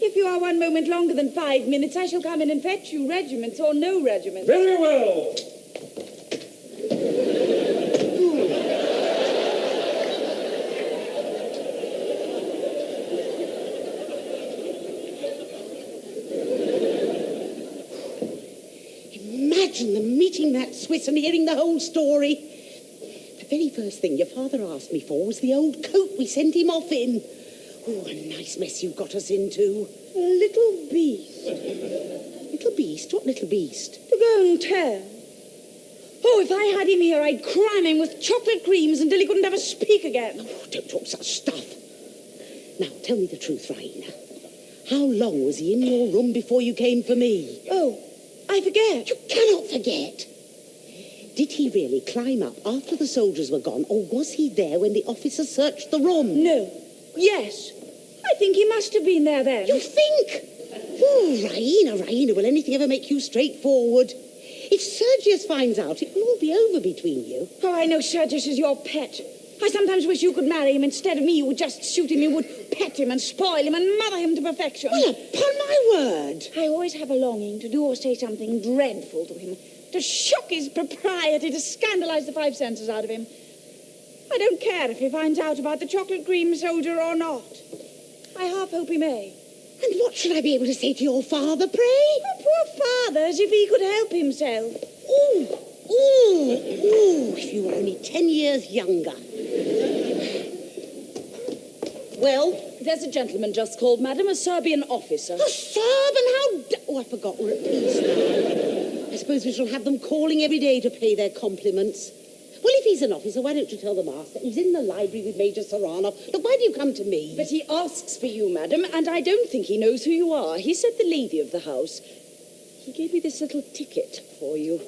If you are 1 moment longer than 5 minutes, I shall come in and fetch you, regiments or no regiments. Very well. Imagine them meeting that Swiss and hearing the whole story. The very first thing your father asked me for was the old coat we sent him off in. Oh, a nice mess you got us into. A little beast. Little beast? What little beast? To go and tell. Oh, if I had him here, I'd cram him with chocolate creams until he couldn't ever speak again. Oh, don't talk such stuff. Now, tell me the truth, Raina. How long was he in your room before you came for me? Oh, I forget. You cannot forget. Did he really climb up after the soldiers were gone, or was he there when the officer searched the room? No. Yes. I think he must have been there then. You think? Oh, Raina, will anything ever make you straightforward? If Sergius finds out, it will all be over between you. Oh, I know Sergius is your pet. I sometimes wish you could marry him instead of me. You would just shoot him. You would pet him and spoil him and mother him to perfection. Well, upon my word. I always have a longing to do or say something dreadful to him, to shock his propriety, to scandalize the 5 senses out of him. I don't care if he finds out about the chocolate cream soldier or not. I half hope he may. And what should I be able to say to your father, pray? Oh, poor father, as if he could help himself. Ooh, if you were only 10 years younger. Well? There's a gentleman just called, madam, a Serbian officer. A Serb, and oh, I forgot we're at peace now. I suppose we shall have them calling every day to pay their compliments. Well, if he's an officer, why don't you tell the master he's in the library with Major Serrano? Look, why do you come to me? But he asks for you, madam, and I don't think he knows who you are. He said the lady of the house. He gave me this little ticket for you.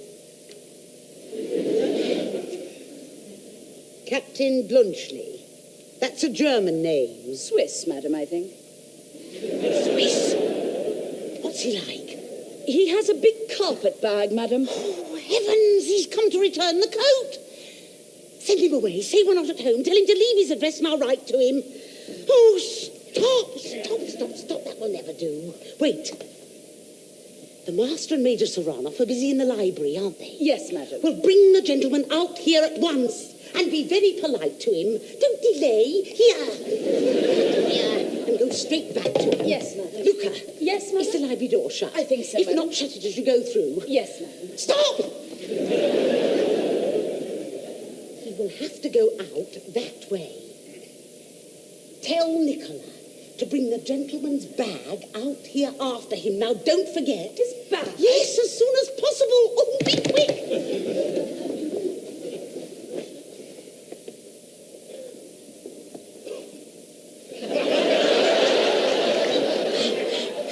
Captain Blunchley. That's a German name. Swiss, madam, I think. Swiss? What's he like? He has a big carpet bag, madam. Oh, heavens, he's come to return the coat. Send him away. Say we're not at home. Tell him to leave his address and I'll write to him. Oh, stop. That will never do. Wait. The master and Major Serrano are busy in the library, aren't they? Yes, madam. Well, bring the gentleman out here at once and be very polite to him. Don't delay. Here. And go straight back to him. Yes, madam. Luca. Yes, madam. Is the library door shut? I think so, If madam. not, shut it as you go through. Yes, madam. Stop! will have to go out that way. Tell Nicola to bring the gentleman's bag out here after him. Now, don't forget. His bag? Yes, as soon as possible. Oh, be quick.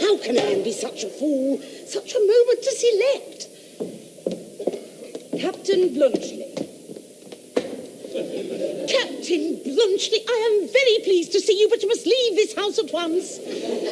How can a man be such a fool? Such a moment to select. Captain Blunchley. Captain Blunchley, I am very pleased to see you, but you must leave this house at once.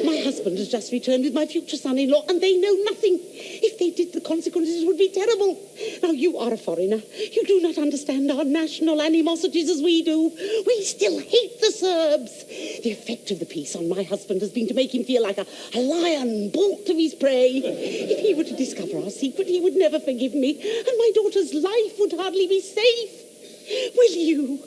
My husband has just returned with my future son-in-law, and they know nothing. If they did, the consequences would be terrible. Now, you are a foreigner. You do not understand our national animosities as we do. We still hate the Serbs. The effect of the peace on my husband has been to make him feel like a lion balked of his prey. If he were to discover our secret, he would never forgive me, and my daughter's life would hardly be safe. Will you,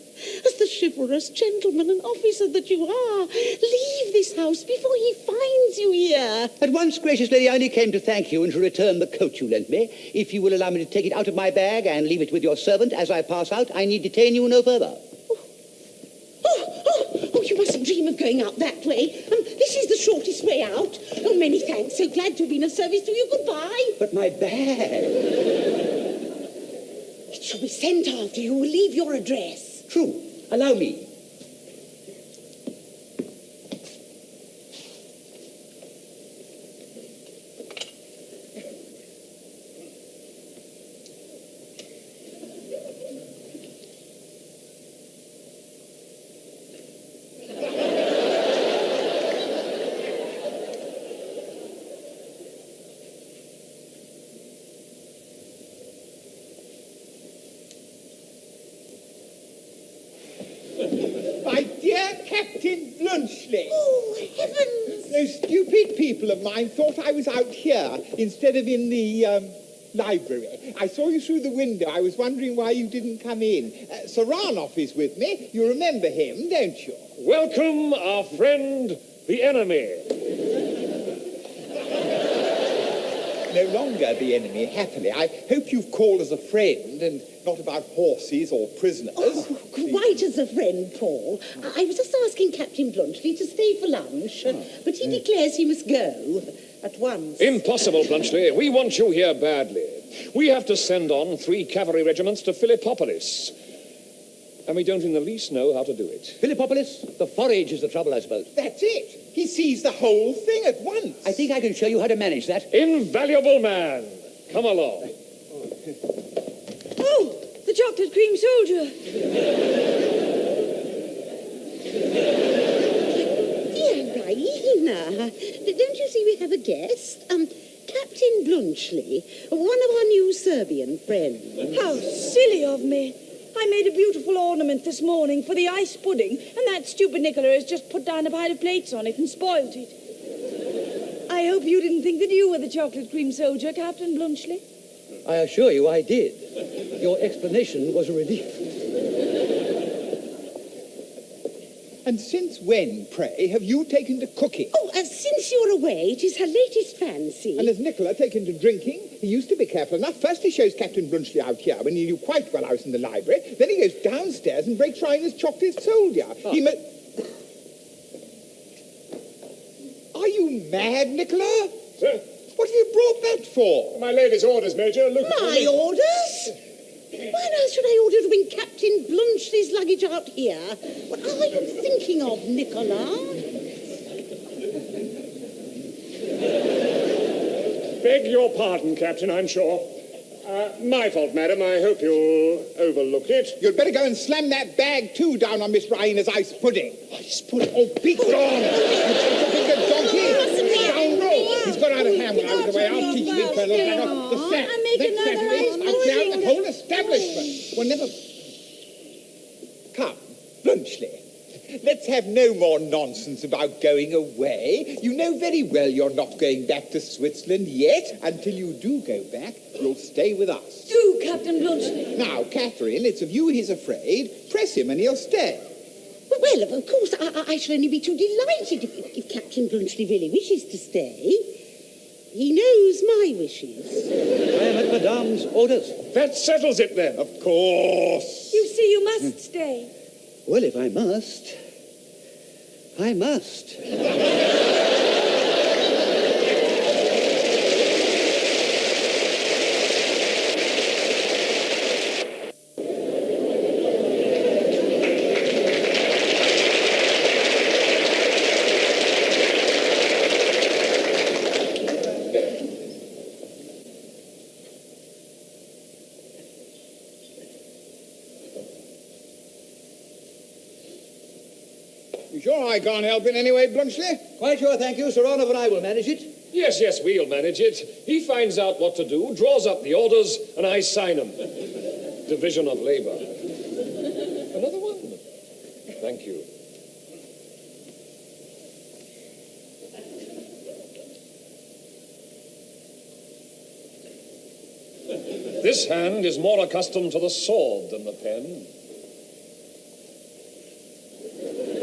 as the chivalrous gentleman and officer that you are, leave this house before he finds you here? At once, gracious lady, I only came to thank you and to return the coat you lent me. If you will allow me to take it out of my bag and leave it with your servant as I pass out, I need detain you no further. Oh, you mustn't dream of going out that way. This is the shortest way out. Oh, many thanks. So glad to have been of service to you. Goodbye. But my bag... It shall be sent after you. Will leave your address. True. Allow me. My dear Captain Blunchley. Oh, heavens. Those stupid people of mine thought I was out here instead of in the library. I saw you through the window. I was wondering why you didn't come in. Saranov is with me. You remember him, don't you? Welcome, our friend, the enemy. No longer the enemy, happily. I hope you've called as a friend and not about horses or prisoners. Oh, quite as a friend, Paul. I was just asking Captain Blunchley to stay for lunch, but he declares he must go at once. Impossible, Blunchley. We want you here badly. We have to send on 3 cavalry regiments to Philippopolis. And we don't in the least know how to do it. Philippopolis, the forage is the trouble, I suppose. That's it. He sees the whole thing at once. I think I can show you how to manage that. Invaluable man. Come along. Oh, the chocolate cream soldier. Dear Raina, don't you see we have a guest? Captain Blunchley, one of our new Serbian friends. How silly of me. I made a beautiful ornament this morning for the ice pudding, and that stupid Nicola has just put down a pile of plates on it and spoilt it. I hope you didn't think that you were the chocolate cream soldier, Captain Blunchley. I assure you I did. Your explanation was a relief. And since when, pray, have you taken to cooking? Oh, since you're away, it is her latest fancy. And has Nicola taken to drinking? He used to be careful enough. First he shows Captain Blunchley out here when he knew quite well I was in the library. Then he goes downstairs and breaks Rainer's chocolate soldier. Oh. He Are you mad, Nicola? Sir? What have you brought that for? My lady's orders, Major. Look. My orders? Why on earth should I order to bring Captain Blunchley's luggage out here? What are you thinking of, Nicola? Beg your pardon, Captain, I'm sure. My fault, madam. I hope you'll overlook it. You'd better go and slam that bag, too, down on Miss Rainer's ice pudding. Ice pudding? Oh, be gone! You chicken-fingered donkey! Scoundrel! He's got out of hand when I was away. I'll teach him fellow. The set. I make another ice I'll clear out the whole establishment. We'll never... Come, Blunchley. Let's have no more nonsense about going away. You know very well you're not going back to Switzerland yet. Until you do go back, you'll stay with us. Do, Captain Blunchley. Now, Catherine, it's of you he's afraid. Press him and he'll stay. Well, of course, I shall only be too delighted if Captain Blunchley really wishes to stay. He knows my wishes. I am at Madame's orders. That settles it, then. Of course. You see you must stay. Well, if I must, I must. You sure I can't help in any way, Blunchley? Quite sure, thank you. Sir Oliver and I will manage it. Yes, we'll manage it. He finds out what to do, draws up the orders, and I sign them. Division of labor. Another one. Thank you. This hand is more accustomed to the sword than the pen.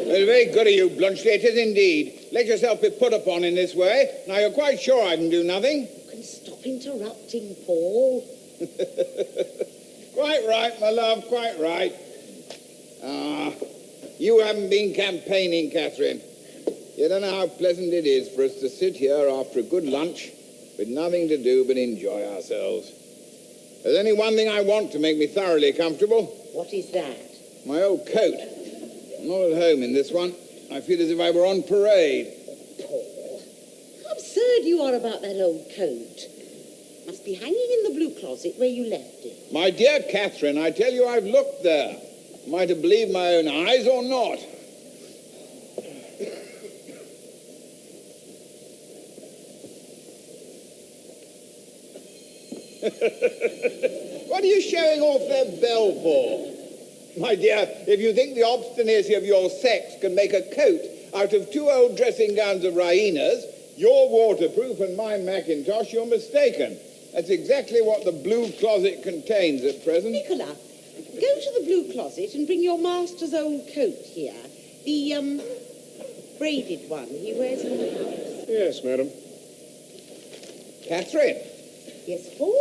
Well, very good of you, Blunchley, it is indeed. Let yourself be put upon in this way. Now, you're quite sure I can do nothing? You can stop interrupting, Paul. Quite right, my love, quite right. You haven't been campaigning, Catherine. You don't know how pleasant it is for us to sit here after a good lunch with nothing to do but enjoy ourselves. There's only one thing I want to make me thoroughly comfortable. What is that? My old coat. I'm not at home in this one. I feel as if I were on parade. Paul, how absurd you are about that old coat. Must be hanging in the blue closet where you left it. My dear Catherine, I tell you I've looked there. Am I to believe my own eyes or not? What are you showing off that bell for? My dear, if you think the obstinacy of your sex can make a coat out of 2 old dressing gowns of Raina's, your waterproof and my mackintosh, you're mistaken. That's exactly what the blue closet contains at present. Nicola, go to the blue closet and bring your master's old coat here. The, braided one he wears in the house. Yes, madam. Catherine, Yes, Paul?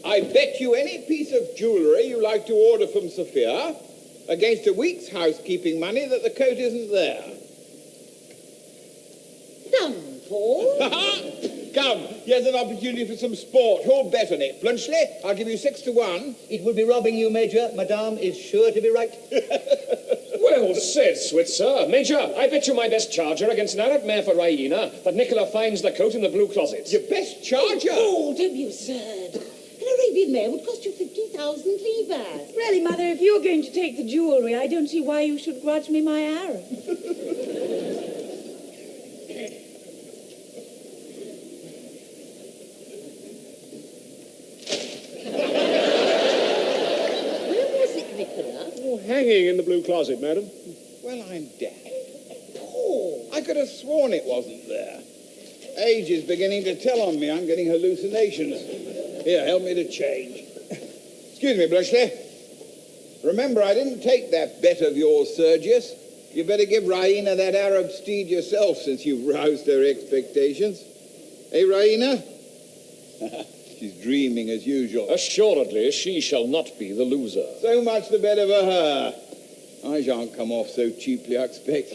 I bet you any piece of jewellery you like to order from Sophia against a week's housekeeping money that the coat isn't there. Done, Paul. Come, here's an opportunity for some sport. Who'll bet on it? Blunchley, I'll give you 6 to 1. It will be robbing you, Major. Madame is sure to be right. Well said, Switzer. Major, I bet you my best charger against an Arab mare for Raina that Nicola finds the coat in the blue closet. Your best charger? Oh, don't be absurd. An Arabian mare would cost you 50,000 livres. Really, Mother, if you're going to take the jewellery, I don't see why you should grudge me my Arab. Hanging in the blue closet, madam. Well, I'm damned. Paul, I could have sworn it wasn't there. Age is beginning to tell on me. I'm getting hallucinations. Here, help me to change. Excuse me, Blunchley. Remember, I didn't take that bet of yours, Sergius. You better give Raina that Arab steed yourself since you've roused her expectations. Hey, Raina? She's dreaming as usual. Assuredly, she shall not be the loser. So much the better for her. I shan't come off so cheaply, I expect.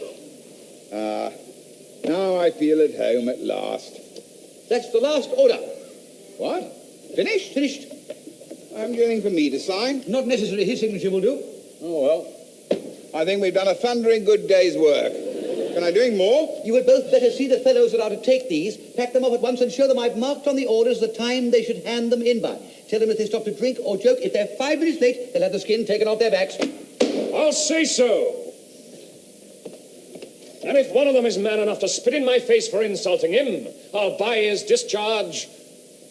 Now I feel at home at last. That's the last order. What? Finished? Finished. Haven't you anything for me to sign? Not necessary. His signature will do. Oh, well. I think we've done a thundering good day's work. Can I do any more? You had both better see the fellows that are to take these, pack them off at once, and show them I've marked on the orders the time they should hand them in by. Tell them if they stop to drink or joke, if they're 5 minutes late, they'll have the skin taken off their backs. I'll say so. And if one of them is man enough to spit in my face for insulting him, I'll buy his discharge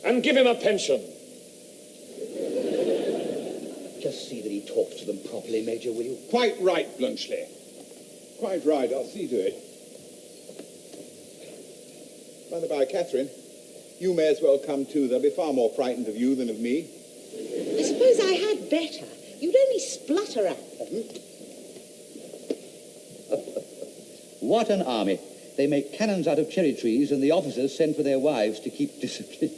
and give him a pension. Just see that he talks to them properly, Major, will you? Quite right, Blunchley. Quite right. I'll see to it. By the by, Catherine, you may as well come too. They'll be far more frightened of you than of me. I suppose I had better. You'd only splutter at them. What an army. They make cannons out of cherry trees, and the officers send for their wives to keep discipline.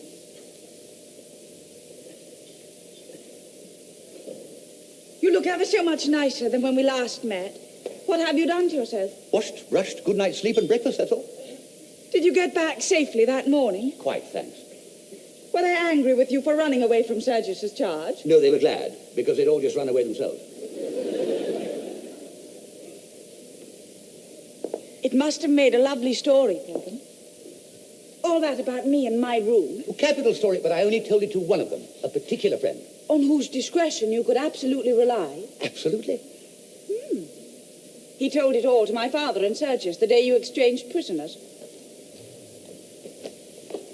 You look look ever so much nicer than when we last met. What have you done to yourself? Washed, brushed, good night's sleep and breakfast, that's all. Did you get back safely that morning? Quite, thanks. Were they angry with you for running away from Sergius's charge? No, they were glad, because they'd all just run away themselves. It must have made a lovely story for them. All that about me and my room. Oh, capital story, but I only told it to one of them, a particular friend. On whose discretion you could absolutely rely. Absolutely. He told it all to my father and Sergius the day you exchanged prisoners.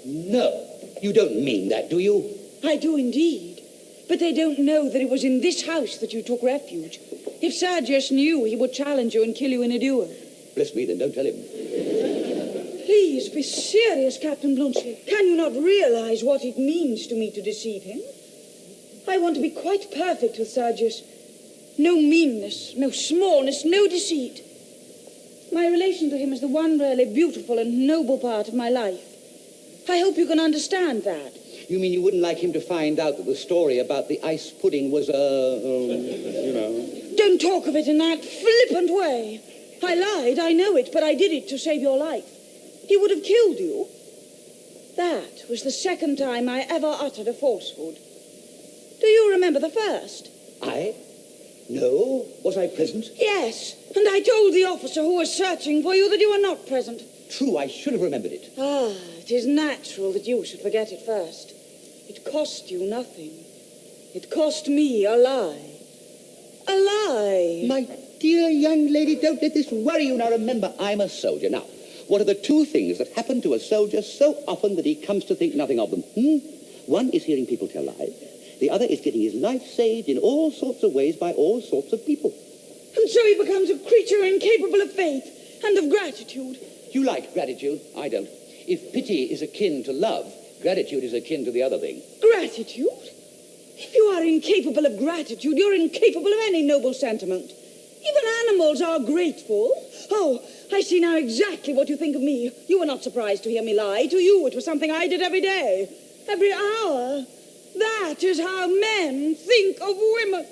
No, you don't mean that, do you? I do indeed. But they don't know that it was in this house that you took refuge. If Sergius knew, he would challenge you and kill you in a duel. Bless me, then don't tell him. Please be serious, Captain Blunchley. Can you not realize what it means to me to deceive him? I want to be quite perfect with Sergius. No meanness, no smallness, no deceit. My relation to him is the one really beautiful and noble part of my life. I hope you can understand that. You mean you wouldn't like him to find out that the story about the ice pudding was you know... Don't talk of it in that flippant way. I lied, I know it, but I did it to save your life. He would have killed you. That was the second time I ever uttered a falsehood. Do you remember the first? I? No. Was I present? Yes, and I told the officer who was searching for you that you were not present. True, I should have remembered it. Ah, it is natural that you should forget it first. It cost you nothing. It cost me a lie. A lie. My dear young lady, don't let this worry you. Now, remember, I'm a soldier. Now, what are the two things that happen to a soldier so often that he comes to think nothing of them? One is hearing people tell lies. The other is getting his life saved in all sorts of ways by all sorts of people. And so he becomes a creature incapable of faith and of gratitude. You like gratitude? I don't. If pity is akin to love, gratitude is akin to the other thing. Gratitude? If you are incapable of gratitude, you're incapable of any noble sentiment. Even animals are grateful. Oh, I see now exactly what you think of me. You were not surprised to hear me lie. To you, it was something I did every day, every hour. That is how men think of women.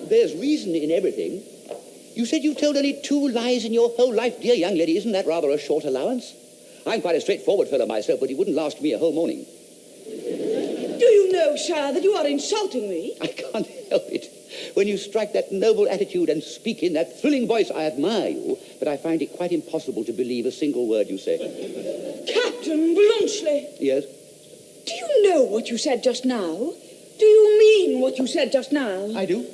There's reason in everything. You said you told only 2 lies in your whole life, dear young lady. Isn't that rather a short allowance? I'm quite a straightforward fellow myself, but it wouldn't last me a whole morning. Do you know, sir, that you are insulting me? I can't help it. When you strike that noble attitude and speak in that thrilling voice, I admire you, but I find it quite impossible to believe a single word you say. Captain Blunchley. Yes? Do you know what you said just now? Do you mean what you said just now? I do.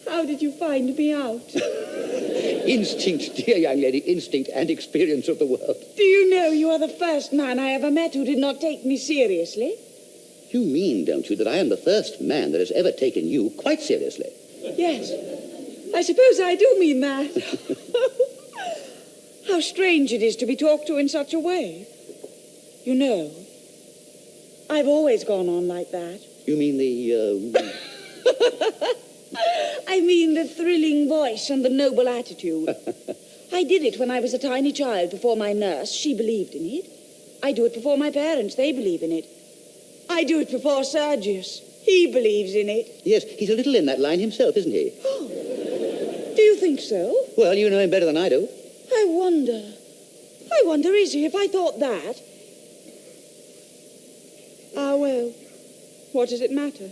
How did you find me out? Instinct, dear young lady, instinct and experience of the world. Do you know you are the first man I ever met who did not take me seriously? You mean, don't you, that I am the first man that has ever taken you quite seriously? Yes, I suppose I do mean that. How strange it is to be talked to in such a way. You know, I've always gone on like that. You mean the, I mean the thrilling voice and the noble attitude. I did it when I was a tiny child before my nurse. She believed in it. I do it before my parents. They believe in it. I do it before Sergius. He believes in it. Yes, he's a little in that line himself, isn't he? Oh, do you think so? Well, you know him better than I do. I wonder, is he, if I thought that? Ah, well, what does it matter?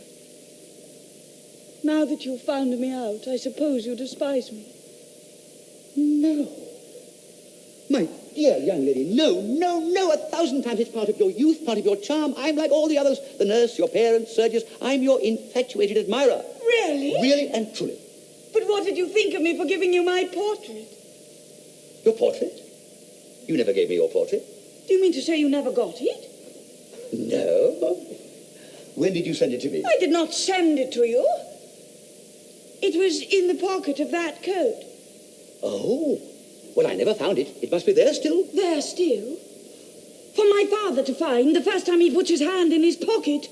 Now that you've found me out, I suppose you despise me. No. My dear young lady, no, 1,000 times. It's part of your youth, part of your charm. I'm like all the others. The nurse, your parents, Sergius. I'm your infatuated admirer. Really? Really and truly. But what did you think of me for giving you my portrait? Your portrait? You never gave me your portrait. Do you mean to say you never got it? No. When did you send it to me? I did not send it to you. It was in the pocket of that coat. Oh. Well, I never found it. It must be there still. There still? For my father to find the first time he puts his hand in his pocket.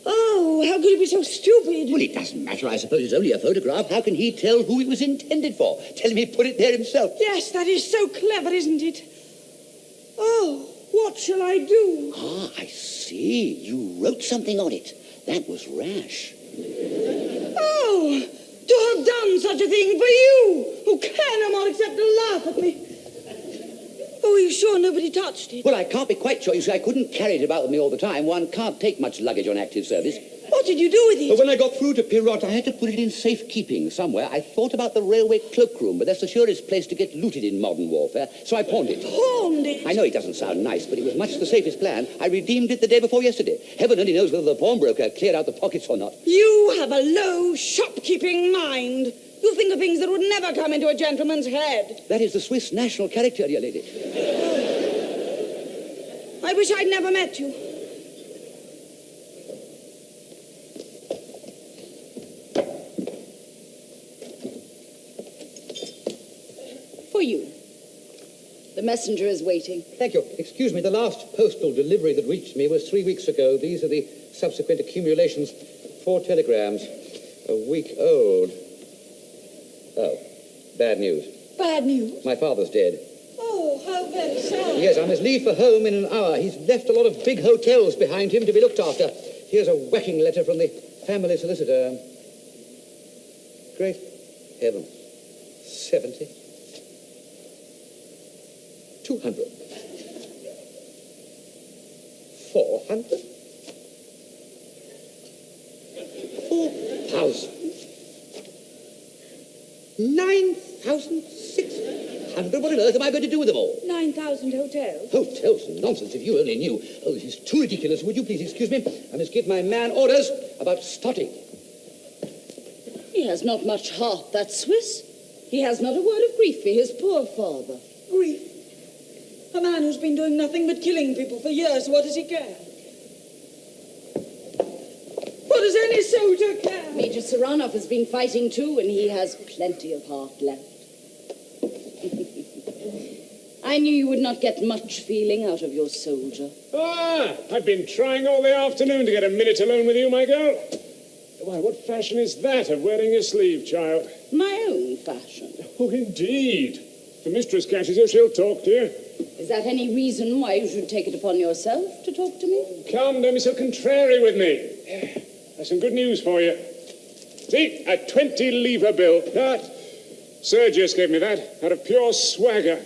Oh, how could he be so stupid? Well, it doesn't matter. I suppose it's only a photograph. How can he tell who it was intended for? Tell him he put it there himself. Yes, that is so clever, isn't it? Oh, what shall I do? Ah, I see. You wrote something on it. That was rash. Oh, to have done such a thing for you, who can no more except to laugh at me. Oh, are you sure nobody touched it? Well, I can't be quite sure. You see, I couldn't carry it about with me all the time. One can't take much luggage on active service. What did you do with it? But when I got through to Pirot, I had to put it in safekeeping somewhere. I thought about the railway cloakroom, but that's the surest place to get looted in modern warfare, so I pawned it. Pawned it? I know it doesn't sound nice, but it was much the safest plan. I redeemed it the day before yesterday. Heaven only knows whether the pawnbroker cleared out the pockets or not. You have a low, shopkeeping mind. You think of things that would never come into a gentleman's head. That is the Swiss national character, dear lady. I wish I'd never met you. For you. The messenger is waiting. Thank you. Excuse me, the last postal delivery that reached me was 3 weeks ago. These are the subsequent accumulations. 4 telegrams. A week old. Oh, bad news. Bad news? My father's dead. Oh, how very sad. Yes, I must leave for home in an hour. He's left a lot of big hotels behind him to be looked after. Here's a whacking letter from the family solicitor. Great heavens. 70. 200. 400. 4,000. 9,600. What on earth am I going to do with them all? 9,000 hotels. Hotels? Nonsense, if you only knew. Oh, this is too ridiculous. Would you please excuse me? I must give my man orders about starting. He has not much heart, that Swiss. He has not a word of grief for his poor father. Grief. A man who's been doing nothing but killing people for years, what does he care? What does any soldier care? Major Saranov has been fighting too, and he has plenty of heart left. I knew you would not get much feeling out of your soldier. Ah, I've been trying all the afternoon to get a minute alone with you, my girl. Why, what fashion is that of wearing your sleeve, child? My own fashion. Oh, indeed. If the mistress catches you, she'll talk to you. Is that any reason why you should take it upon yourself to talk to me? Come, don't be so contrary with me. I've some good news for you. See, a 20-livre bill. That. Sergius gave me that, out of pure swagger.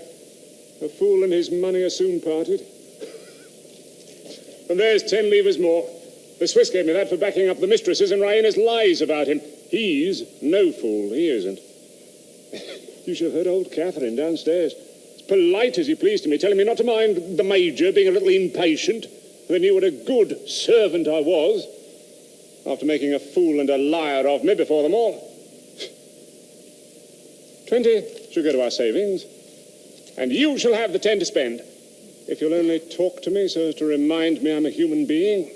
A fool and his money are soon parted. And there's 10 livres more. The Swiss gave me that for backing up the mistress's and Raina's lies about him. He's no fool, he isn't. You should have heard old Catherine downstairs. As polite as you pleased to me, telling me not to mind the Major being a little impatient. They knew what a good servant I was, after making a fool and a liar of me before them all. 20 shall go to our savings, and you shall have the 10 to spend. If you'll only talk to me so as to remind me I'm a human being.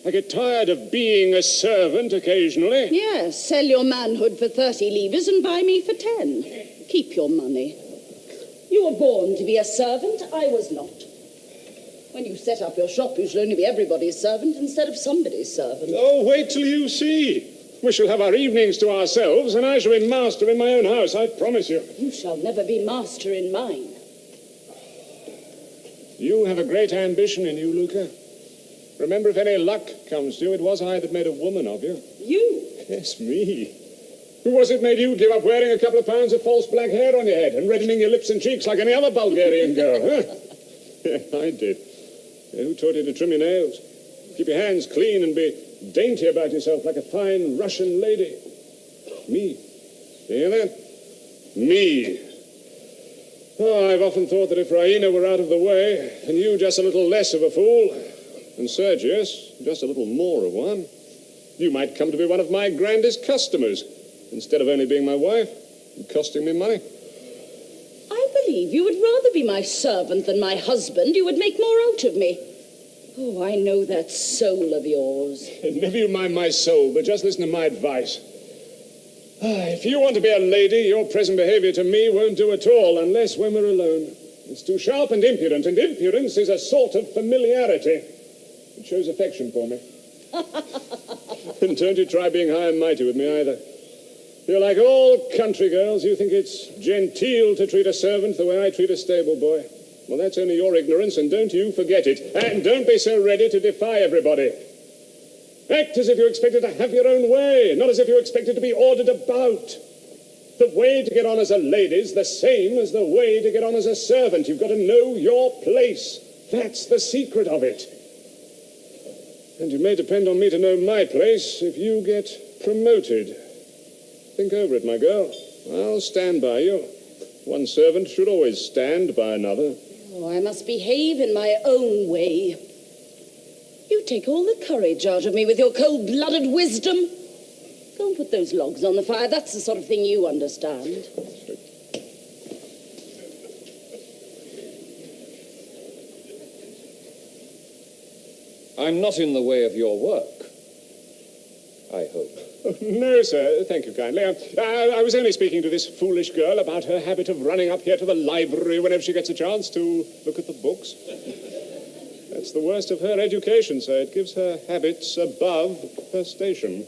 I get tired of being a servant occasionally. Yes, sell your manhood for 30 livres and buy me for 10. Keep your money. You were born to be a servant. I was not. When you set up your shop, you shall only be everybody's servant instead of somebody's servant. Oh, wait till you see. We shall have our evenings to ourselves, and I shall be master in my own house, I promise you. You shall never be master in mine. You have a great ambition in you, Luca. Remember, if any luck comes to you, it was I that made a woman of you. You? Yes, me. Who was it made you give up wearing a couple of pounds of false black hair on your head and reddening your lips and cheeks like any other Bulgarian girl, huh? Yeah, I did. Yeah, who taught you to trim your nails? Keep your hands clean and be dainty about yourself like a fine Russian lady. Me. Do you hear that? Me. Oh, I've often thought that if Raina were out of the way, and you just a little less of a fool, and Sergius just a little more of one, you might come to be one of my grandest customers, instead of only being my wife and costing me money. I believe you would rather be my servant than my husband. You would make more out of me. Oh, I know that soul of yours. Never you mind my soul, but just listen to my advice. If you want to be a lady, your present behavior to me won't do at all, unless when we're alone. It's too sharp and impudent, and impudence is a sort of familiarity. It shows affection for me. And don't you try being high and mighty with me either. You're like all country girls. You think it's genteel to treat a servant the way I treat a stable boy. Well, that's only your ignorance, and don't you forget it. And don't be so ready to defy everybody. Act as if you expected to have your own way, not as if you expected to be ordered about. The way to get on as a lady's the same as the way to get on as a servant. You've got to know your place. That's the secret of it. And you may depend on me to know my place if you get promoted. Think over it, my girl. I'll stand by you. One servant should always stand by another. Oh, I must behave in my own way. You take all the courage out of me with your cold-blooded wisdom. Go and put those logs on the fire. That's the sort of thing you understand. I'm not in the way of your work, I hope. Oh, no, sir. Thank you kindly. I was only speaking to this foolish girl about her habit of running up here to the library whenever she gets a chance to look at the books. That's the worst of her education, sir. It gives her habits above her station.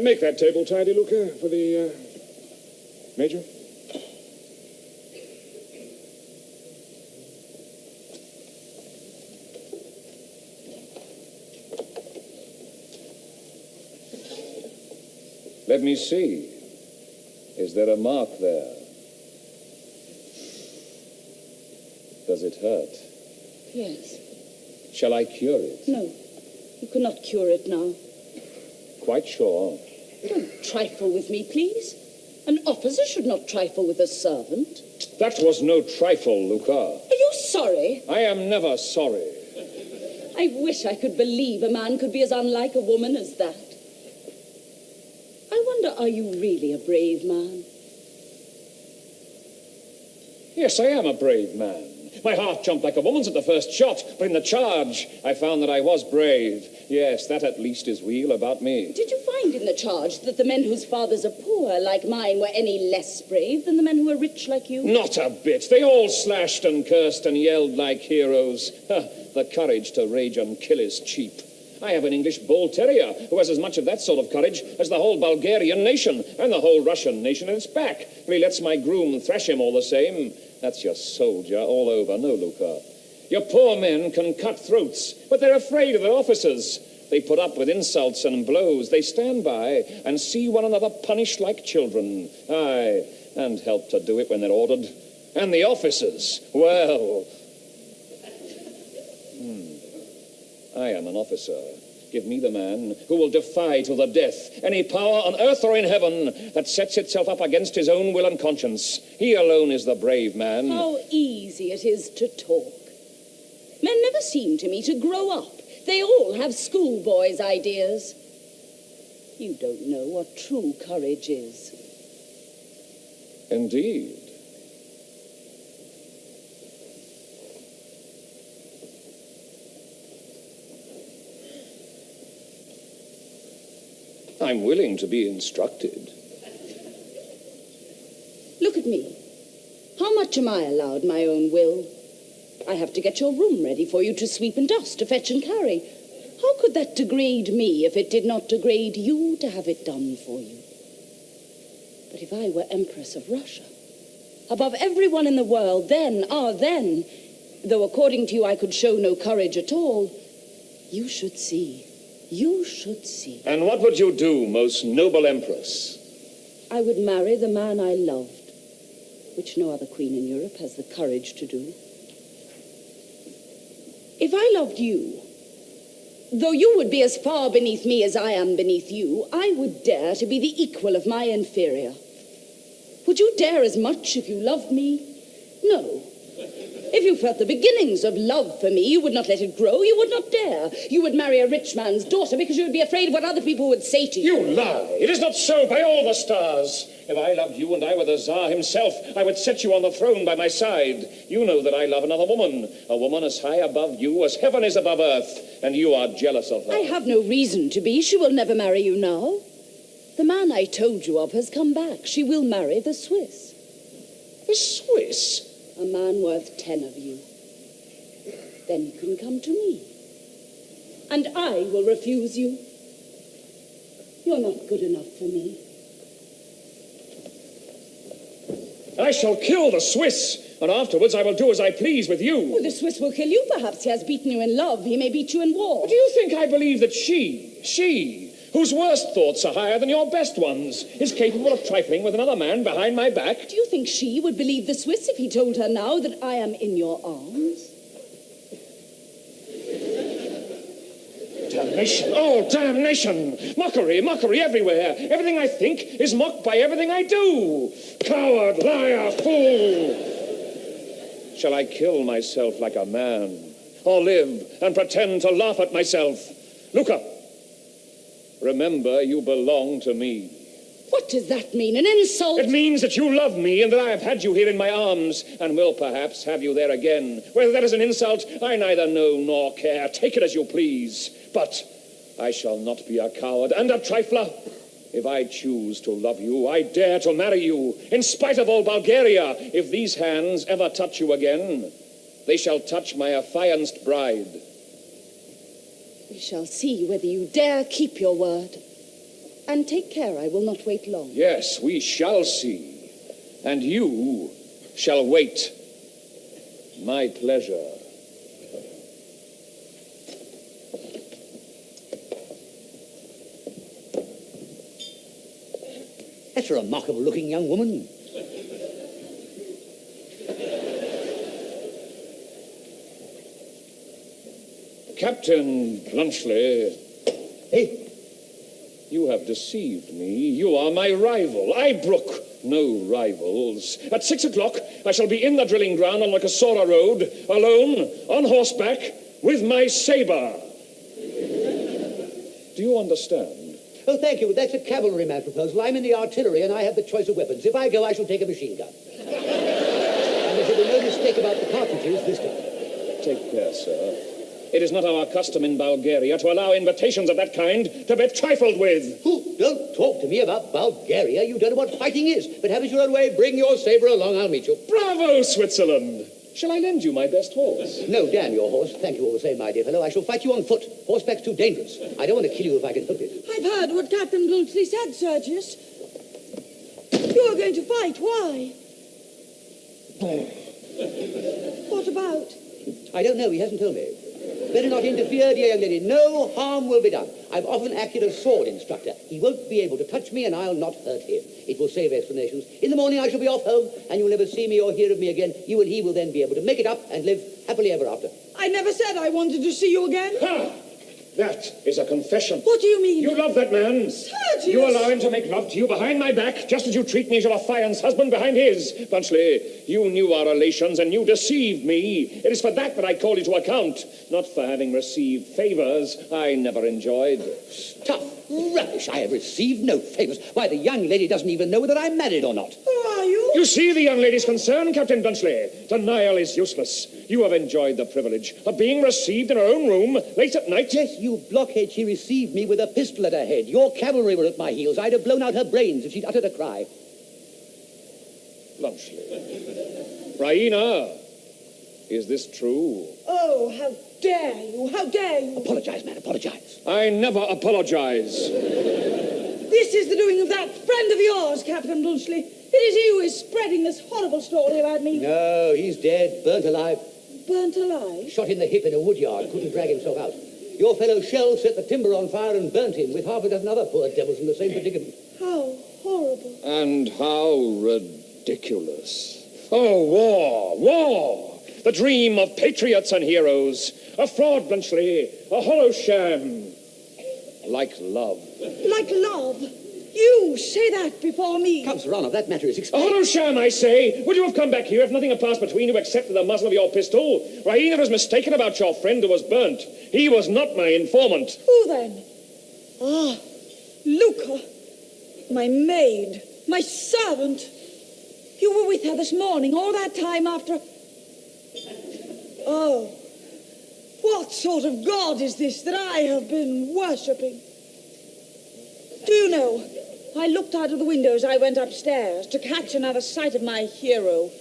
Make that table tidy, Luca, for the Major. Let me see. Is there a mark there? Does it hurt? Yes. Shall I cure it? No, you cannot cure it now. Quite sure. Don't trifle with me, please. An officer should not trifle with a servant. That was no trifle, Luca. Are you sorry? I am never sorry. I wish I could believe a man could be as unlike a woman as that. I wonder, are you really a brave man? Yes, I am a brave man. My heart jumped like a woman's at the first shot, but in the charge, I found that I was brave. Yes, that at least is real about me. Did you find in the charge that the men whose fathers are poor, like mine, were any less brave than the men who are rich like you? Not a bit. They all slashed and cursed and yelled like heroes. The courage to rage and kill is cheap. I have an English bull terrier who has as much of that sort of courage as the whole Bulgarian nation and the whole Russian nation at its back. But he lets my groom thrash him all the same. That's your soldier all over, no, Luca? Your poor men can cut throats, but they're afraid of their officers. They put up with insults and blows. They stand by and see one another punished like children. Aye, and help to do it when they're ordered. And the officers, well... I am an officer. Give me the man who will defy to the death any power on earth or in heaven that sets itself up against his own will and conscience. He alone is the brave man. How easy it is to talk. Men never seem to me to grow up. They all have schoolboys' ideas. You don't know what true courage is. Indeed. I'm willing to be instructed. Look at me. How much am I allowed my own will? I have to get your room ready for you to sweep and dust, to fetch and carry. How could that degrade me if it did not degrade you to have it done for you? But if I were Empress of Russia, above everyone in the world, then, though according to you I could show no courage at all, you should see. You should see. And what would you do, most noble Empress? I would marry the man I loved, which no other queen in Europe has the courage to do. If I loved you, though you would be as far beneath me as I am beneath you, I would dare to be the equal of my inferior. Would you dare as much if you loved me? No. If you felt the beginnings of love for me, you would not let it grow. You would not dare. You would marry a rich man's daughter because you would be afraid of what other people would say to you. You lie. It is not so, by all the stars. If I loved you and I were the Tsar himself, I would set you on the throne by my side. You know that I love another woman, a woman as high above you as heaven is above earth, and you are jealous of her. I have no reason to be. She will never marry you now. The man I told you of has come back. She will marry the Swiss. The Swiss? A man worth 10 of you. Then you can come to me. And I will refuse you. You're not good enough for me. I shall kill the Swiss, and afterwards I will do as I please with you. Oh, the Swiss will kill you. Perhaps he has beaten you in love. He may beat you in war. Do you think I believe that she, whose worst thoughts are higher than your best ones, is capable of trifling with another man behind my back? Do you think she would believe the Swiss if he told her now that I am in your arms? Damnation! Oh, damnation! Mockery, mockery everywhere. Everything I think is mocked by everything I do. Coward, liar, fool! Shall I kill myself like a man, or live and pretend to laugh at myself? Luca, remember you belong to me. What does that mean? An insult? It means that you love me and that I have had you here in my arms and will perhaps have you there again. Whether that is an insult, I neither know nor care. Take it as you please. But I shall not be a coward and a trifler. If I choose to love you, I dare to marry you, in spite of all Bulgaria. If these hands ever touch you again, they shall touch my affianced bride. We shall see whether you dare keep your word. And take care, I will not wait long. Yes, we shall see. And you shall wait. My pleasure. That's a remarkable-looking young woman. Captain Blunchley. Hey? You have deceived me. You are my rival. I brook no rivals. At 6 o'clock, I shall be in the drilling ground on the Casora Road, alone, on horseback, with my saber. Do you understand? Oh, thank you. That's a cavalryman's proposal. I'm in the artillery, and I have the choice of weapons. If I go, I shall take a machine gun. And there shall be no mistake about the cartridges this time. Take care, sir. It is not our custom in Bulgaria to allow invitations of that kind to be trifled with. Oh, don't talk to me about Bulgaria. You don't know what fighting is. But have it your own way. Bring your saber along. I'll meet you. Bravo, Switzerland! Shall I lend you my best horse? No, damn your horse. Thank you all the same, my dear fellow. I shall fight you on foot. Horseback's too dangerous. I don't want to kill you if I can help it. I've heard what Captain Blunchley said, Sergius. You are going to fight. Why? What about? I don't know. He hasn't told me. Better not interfere, dear young lady. No harm will be done. I've often acted as sword instructor. He won't be able to touch me, and I'll not hurt him. It will save explanations. In the morning, I shall be off home, and you'll never see me or hear of me again. You and he will then be able to make it up and live happily ever after. I never said I wanted to see you again. Ha! That is a confession. What do you mean? You love that man. Sergius! You allow him to make love to you behind my back, just as you treat me as your affianced husband behind his. Blunchley, you knew our relations, and you deceived me. It is for that I call you to account, not for having received favors I never enjoyed. Stuff! Rubbish! I have received no favors. Why, the young lady doesn't even know whether I'm married or not. Who are you? You see the young lady's concern, Captain Blunchley. Denial is useless. You have enjoyed the privilege of being received in her own room late at night. Yes, you blockhead. She received me with a pistol at her head. Your cavalry were at my heels. I'd have blown out her brains if she'd uttered a cry. Blunchley. Raina, is this true? Oh, how dare you! How dare you! Apologize, man, apologize. I never apologize. This is the doing of that friend of yours, Captain Blunchley. It is he who is spreading this horrible story about me. No, he's dead, burnt alive. Burnt alive? Shot in the hip in a wood yard, couldn't drag himself out. Your fellow Shell set the timber on fire and burnt him with half a dozen other poor devils in the same predicament. How horrible. And how ridiculous. Oh, war! The dream of patriots and heroes. A fraud, Blunchley. A hollow sham. Like love. Like love? You say that before me. Come, Sir Honor, that matter is A explained. hollow sham, I say. Would you have come back here if nothing had passed between you except the muzzle of your pistol? Raina was mistaken about your friend who was burnt. He was not my informant. Who then? Ah, Luca. My maid. My servant. You were with her this morning, all that time after... Oh, what sort of God is this that I have been worshipping? Do you know, I looked out of the window as I went upstairs to catch another sight of my hero.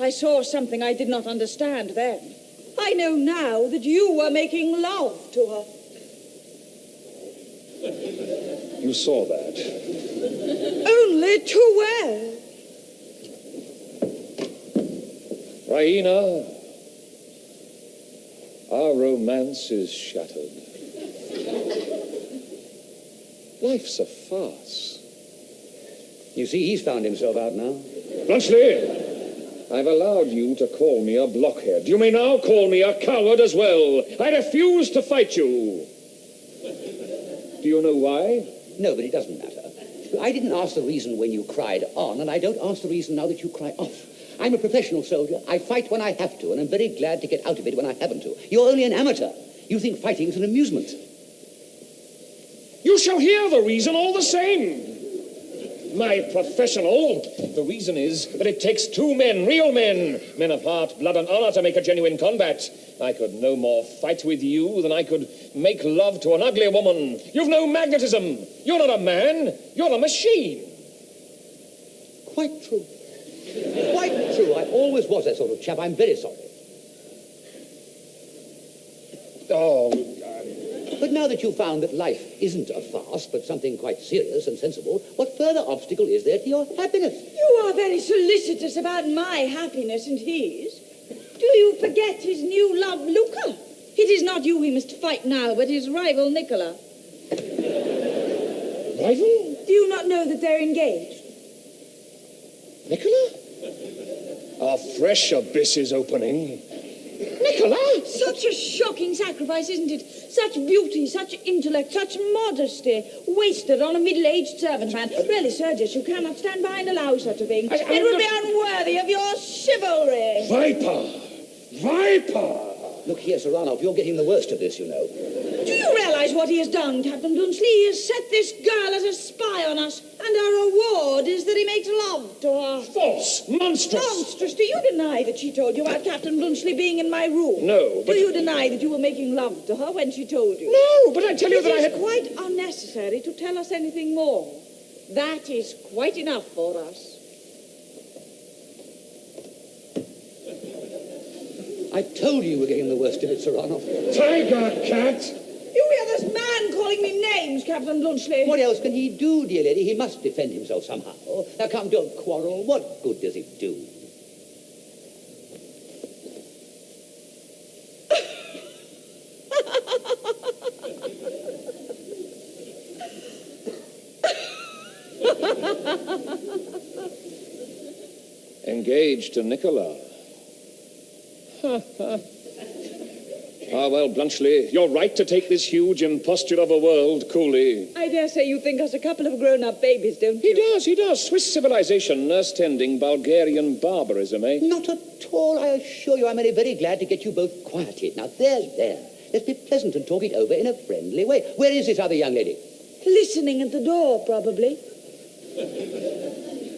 I saw something I did not understand then. I know now that you were making love to her. You saw that. Only too well. Raina, our romance is shattered. Life's a farce. You see, he's found himself out now. Blunchley, I've allowed you to call me a blockhead. You may now call me a coward as well. I refuse to fight you. Do you know why? No, but it doesn't matter. I didn't ask the reason when you cried on, and I don't ask the reason now that you cry off. I'm a professional soldier. I fight when I have to, and I'm very glad to get out of it when I haven't to. You're only an amateur. You think fighting's an amusement. You shall hear the reason all the same. My professional, the reason is that it takes two men, real men of heart, blood, and honor to make a genuine combat. I could no more fight with you than I could make love to an ugly woman. You've no magnetism. You're not a man. You're a machine. Quite true. Quite true. I always was that sort of chap. I'm very sorry. Oh, But now that you've found that life isn't a farce, but something quite serious and sensible, what further obstacle is there to your happiness? You are very solicitous about my happiness and his. Do you forget his new love, Luca? It is not you he must fight now, but his rival, Nicola. rival? Do you not know that they're engaged? Nicola? A fresh abyss is opening. Nicola? Such a shocking sacrifice, isn't it? Such beauty, such intellect, such modesty, wasted on a middle-aged servant man. Really, Sergius, you cannot stand by and allow such a thing. It would be unworthy of your chivalry. Viper! Viper! Look here, Serrano, you're getting the worst of this, you know. Do you realize what he has done, Captain Bluntschli? He has set this girl as a spy on us, and our reward is that he makes love to her. False! Monstrous! Monstrous! Do you deny that she told you about Captain Bluntschli being in my room? No, but... Do you deny that you were making love to her when she told you? No, but I tell you that I had... It is quite unnecessary to tell us anything more. That is quite enough for us. I told you were getting the worst of it, Serrano. Tiger cat! You hear this man calling me names, Captain Bluntschli? What else can he do, dear lady? He must defend himself somehow. Now, come, don't quarrel. What good does it do? Engaged to Nicola. Ah, well, Bluntschli, you're right to take this huge imposture of a world coolly. I dare say you think us a couple of grown-up babies, don't you? He does. Swiss civilization, nurse-tending Bulgarian barbarism, eh? Not at all. I assure you, I'm only very glad to get you both quieted. Now, there. Let's be pleasant and talk it over in a friendly way. Where is this other young lady? Listening at the door, probably.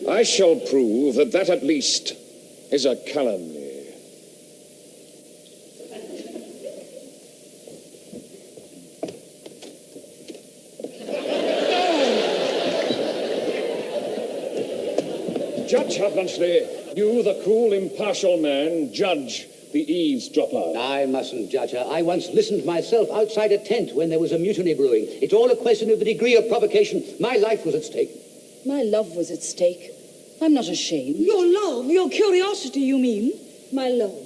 I shall prove that at least is a calumny. Judge her, Bluntschli. You, the cool, impartial man, judge the eavesdropper. I mustn't judge her. I once listened myself outside a tent when there was a mutiny brewing. It's all a question of the degree of provocation. My life was at stake. My love was at stake. I'm not ashamed. Your love, your curiosity, you mean? My love.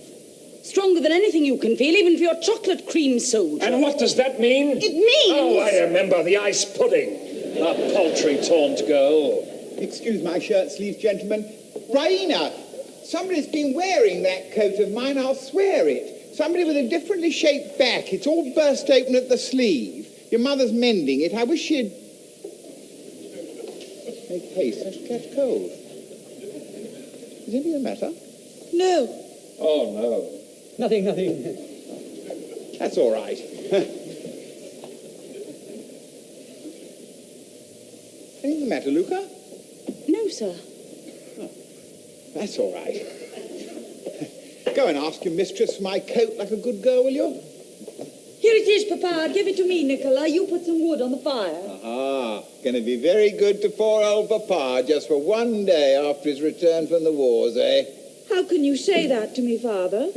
Stronger than anything you can feel, even for your chocolate cream soldier. And what does that mean? It means... Oh, I remember the ice pudding. A paltry taunt girl. Excuse my shirt sleeves, gentlemen. Raina, somebody's been wearing that coat of mine, I'll swear it. Somebody with a differently shaped back. It's all burst open at the sleeve. Your mother's mending it. I wish she'd... Make haste, I should catch cold. Is anything the matter? No. Oh, no. Nothing. That's all right. Anything the matter, Luca? No, sir. That's all right. Go and ask your mistress for my coat like a good girl, will you? Here it is, Papa. Give it to me, Nicola. You put some wood on the fire. Ah, going to be very good to poor old Papa just for one day after his return from the wars, eh? How can you say that to me, Father?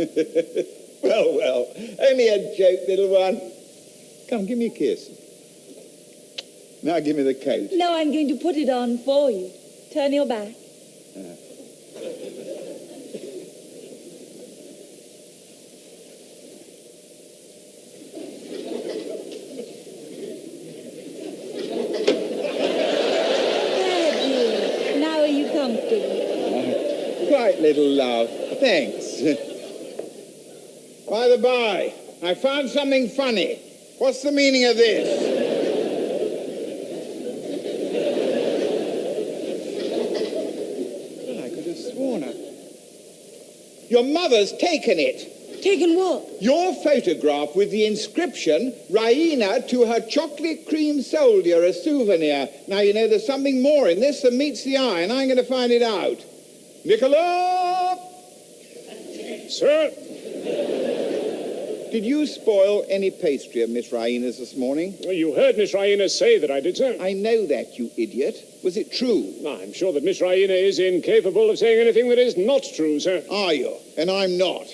Well, only a joke, little one. Come, give me a kiss. Now give me the coat. No, I'm going to put it on for you. Turn your back. Quite, little love. Thanks. By the by, I found something funny. What's the meaning of this? Well, I could have sworn your mother's taken it. Taken what? Your photograph with the inscription, Raina to her chocolate cream soldier, a souvenir. Now, you know, there's something more in this than meets the eye, and I'm going to find it out. Nicola! Sir? Did you spoil any pastry of Miss Raina's this morning? Well, you heard Miss Raina say that I did, sir. I know that, you idiot. Was it true? I'm sure that Miss Raina is incapable of saying anything that is not true, sir. Are you? And I'm not.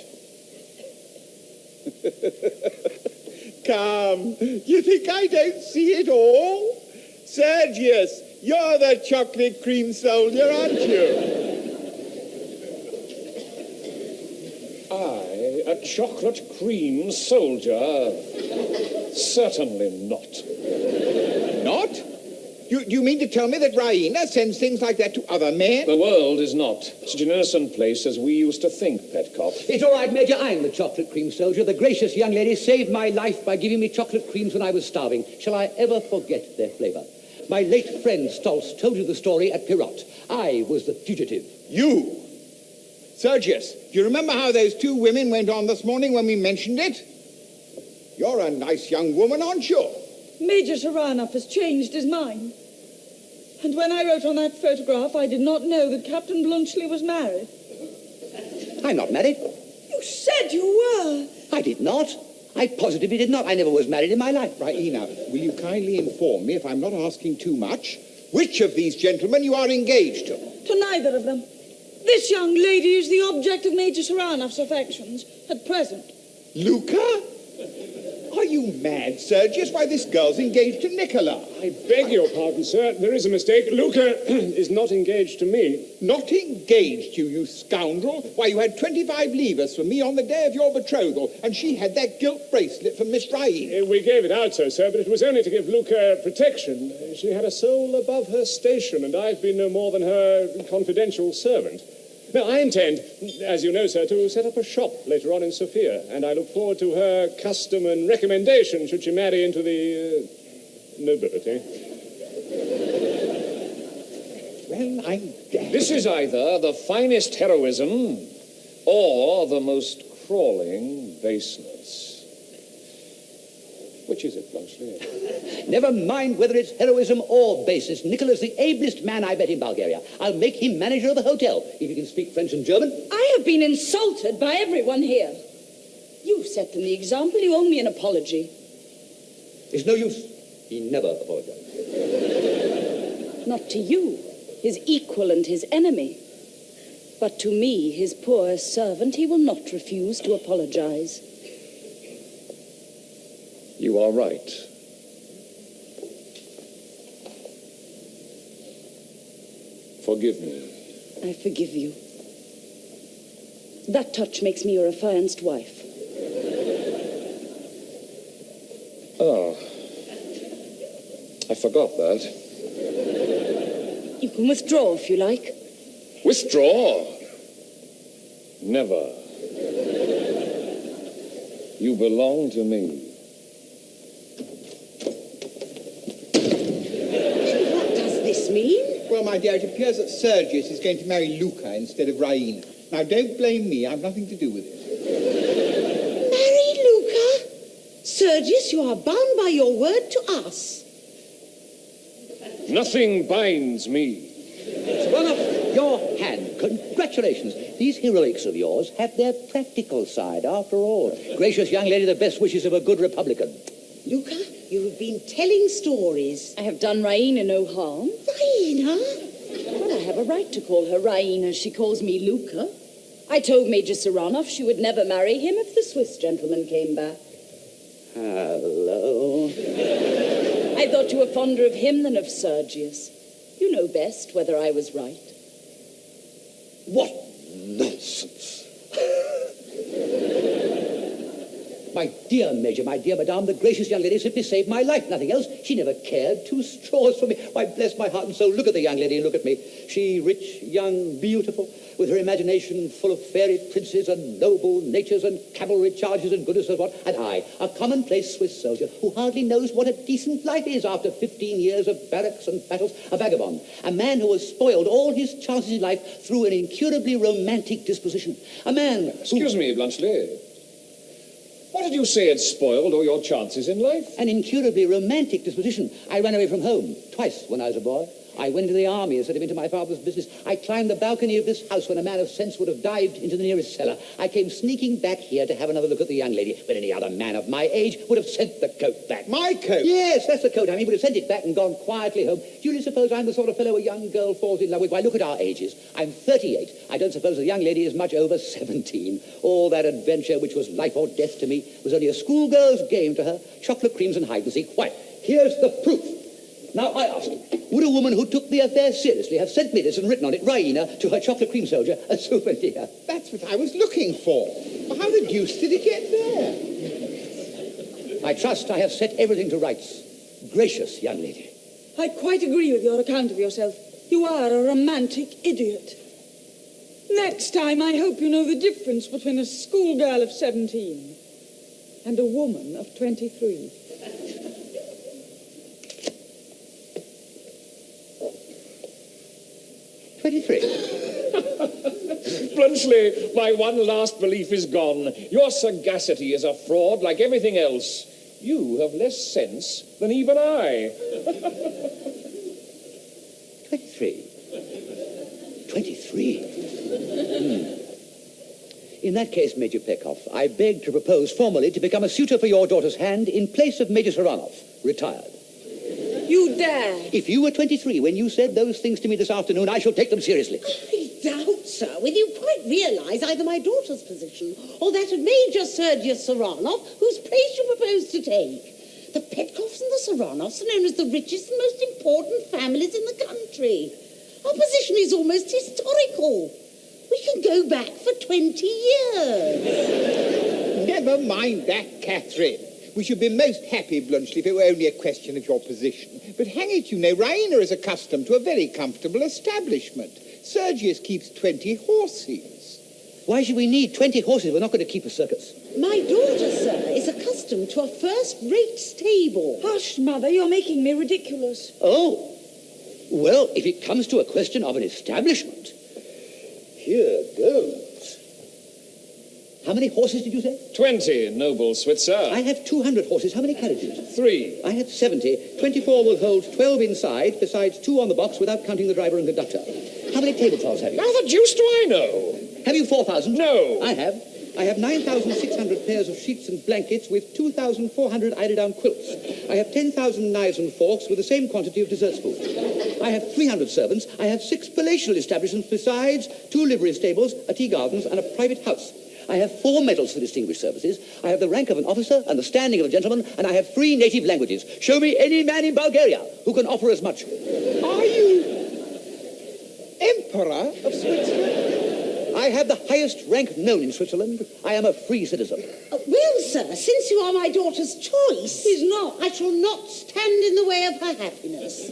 Come, you think I don't see it all? Sergius, you're the chocolate cream soldier, aren't you? I, a chocolate cream soldier? Certainly not. Not? You mean to tell me that Raina sends things like that to other men? The world is not such an innocent place as we used to think, Petcock. It's all right, Major. I'm the chocolate cream soldier. The gracious young lady saved my life by giving me chocolate creams when I was starving. Shall I ever forget their flavour? My late friend Stolz told you the story at Pirot. I was the fugitive. You? Sergius, do you remember how those two women went on this morning when we mentioned it? You're a nice young woman, aren't you? Major Saranov has changed his mind. And when I wrote on that photograph, I did not know that Captain Blunchley was married. I'm not married. You said you were. I did not. I positively did not. I never was married in my life. Raina, will you kindly inform me, if I'm not asking too much, which of these gentlemen you are engaged to? To neither of them. This young lady is the object of Major Saranov's affections at present. Luca? Are you mad, Sergius? Why, this girl's engaged to Nicola. I beg your pardon, sir. There is a mistake. Luca is not engaged to me. Not engaged to you, scoundrel? Why, you had 25 livres from me on the day of your betrothal, and she had that gilt bracelet from Miss Raina. We gave it out, sir, but it was only to give Luca protection. She had a soul above her station, and I've been no more than her confidential servant. Now, I intend, as you know, sir, to set up a shop later on in Sofia, and I look forward to her custom and recommendation should she marry into the nobility. Well, I'm damned. This is either the finest heroism or the most crawling baseness. Which is it, Blunchley? Never mind whether it's heroism or basis. Nicholas, the ablest man I met in Bulgaria. I'll make him manager of the hotel, if he can speak French and German. I have been insulted by everyone here. You set them the example. You owe me an apology. It's no use. He never apologized. Not to you, his equal and his enemy. But to me, his poor servant, he will not refuse to apologize. You are right. Forgive me. I forgive you. That touch makes me your affianced wife. Ah. I forgot that. You can withdraw if you like. Withdraw? Never. You belong to me. What does this mean? Well, my dear, it appears that Sergius is going to marry Luca instead of Raina. Now, don't blame me. I've nothing to do with it. Marry Luca? Sergius, you are bound by your word to us. Nothing binds me. Saranov, your hand. Congratulations. These heroics of yours have their practical side, after all. Gracious young lady, the best wishes of a good Republican. Luca, you have been telling stories. I have done Raina no harm. Raina? Well, I have a right to call her Raina. She calls me Luca. I told Major Saranov she would never marry him if the Swiss gentleman came back. Hello. I thought you were fonder of him than of Sergius. You know best whether I was right. What nonsense! My dear Major, my dear Madame, the gracious young lady simply saved my life, nothing else. She never cared 2 straws for me. Why, bless my heart and soul, look at the young lady and look at me. She, rich, young, beautiful, with her imagination full of fairy princes and noble natures and cavalry charges and goodness knows what. And I, a commonplace Swiss soldier who hardly knows what a decent life is after 15 years of barracks and battles, a vagabond, a man who has spoiled all his chances in life through an incurably romantic disposition. A man... Excuse me, Blunchley. What did you say had spoiled all your chances in life? An incurably romantic disposition. I ran away from home twice when I was a boy. I went into the army instead of into my father's business. I climbed the balcony of this house when a man of sense would have dived into the nearest cellar. I came sneaking back here to have another look at the young lady, but any other man of my age would have sent the coat back. My coat? Yes, that's the coat. I mean, would have sent it back and gone quietly home. Do you really suppose I'm the sort of fellow a young girl falls in love with? Why, look at our ages. I'm 38. I don't suppose the young lady is much over 17. All that adventure, which was life or death to me, was only a schoolgirl's game to her. Chocolate creams and hide and seek. Why, here's the proof. Now, I ask you, would a woman who took the affair seriously have sent me this and written on it, Raina, to her chocolate cream soldier, a souvenir? That's what I was looking for. Well, how the deuce did it get there? I trust I have set everything to rights. Gracious young lady. I quite agree with your account of yourself. You are a romantic idiot. Next time, I hope you know the difference between a schoolgirl of 17 and a woman of 23. Blunchley, my one last belief is gone. Your sagacity is a fraud like everything else. You have less sense than even I. 23. 23. In that case, Major Pekoff, I beg to propose formally to become a suitor for your daughter's hand in place of Major Saranov, retired. You dare? If you were 23 when you said those things to me this afternoon, I shall take them seriously. I doubt, sir, whether you quite realise either my daughter's position or that of Major Sergius Saranov, whose place you propose to take. The Petkoffs and the Saranovs are known as the richest and most important families in the country. Our position is almost historical. We can go back for 20 years. Never mind that, Catherine. We should be most happy, Blunchley, if it were only a question of your position. But hang it, you know, Raina is accustomed to a very comfortable establishment. Sergius keeps 20 horses. Why should we need 20 horses? We're not going to keep a circus. My daughter, sir, is accustomed to a first-rate stable. Hush, Mother, you're making me ridiculous. Oh, well, if it comes to a question of an establishment, here goes. How many horses did you say? 20, noble Switzer. I have 200 horses. How many carriages? 3. I have 70. 24 will hold 12 inside, besides 2 on the box without counting the driver and conductor. How many tablecloths have you? How the deuce do I know? Have you 4,000? No. I have. I have 9,600 pairs of sheets and blankets with 2,400 eiderdown quilts. I have 10,000 knives and forks with the same quantity of dessert spoons. I have 300 servants. I have 6 palatial establishments besides 2 livery stables, a tea gardens, and a private house. I have 4 medals for distinguished services. I have the rank of an officer and the standing of a gentleman, and I have 3 native languages. Show me any man in Bulgaria who can offer as much. Are you Emperor of Switzerland? I have the highest rank known in Switzerland. I am a free citizen. Well, sir, since you are my daughter's choice... He's not. I shall not stand in the way of her happiness.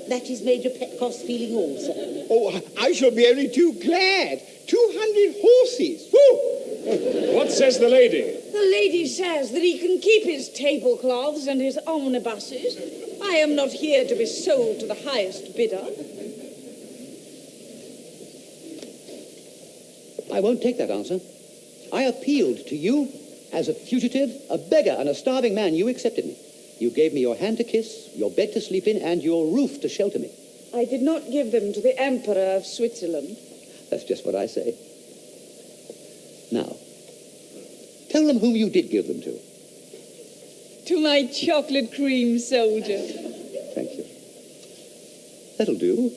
That is Major Petkoff's feeling also. Oh, I shall be only too glad. 200 horses. Woo! What says the lady? The lady says that he can keep his tablecloths and his omnibuses. I am not here to be sold to the highest bidder. I won't take that answer. I appealed to you as a fugitive, a beggar, and a starving man. You accepted me. You gave me your hand to kiss, your bed to sleep in, and your roof to shelter me. I did not give them to the Emperor of Switzerland. That's just what I say. Now, tell them whom you did give them to. To my chocolate cream soldier. Thank you. That'll do.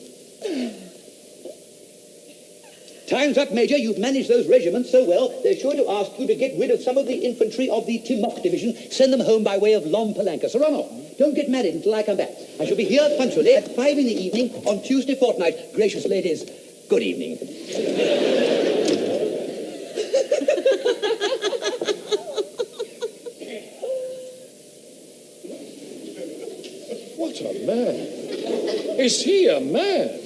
Time's up, Major. You've managed those regiments so well, they're sure to ask you to get rid of some of the infantry of the Timok division, send them home by way of Lom Palanka. Saranov, Don't get married until I come back. I shall be here punctually at 5 in the evening on Tuesday fortnight. Gracious ladies, good evening. What a man. Is he a man?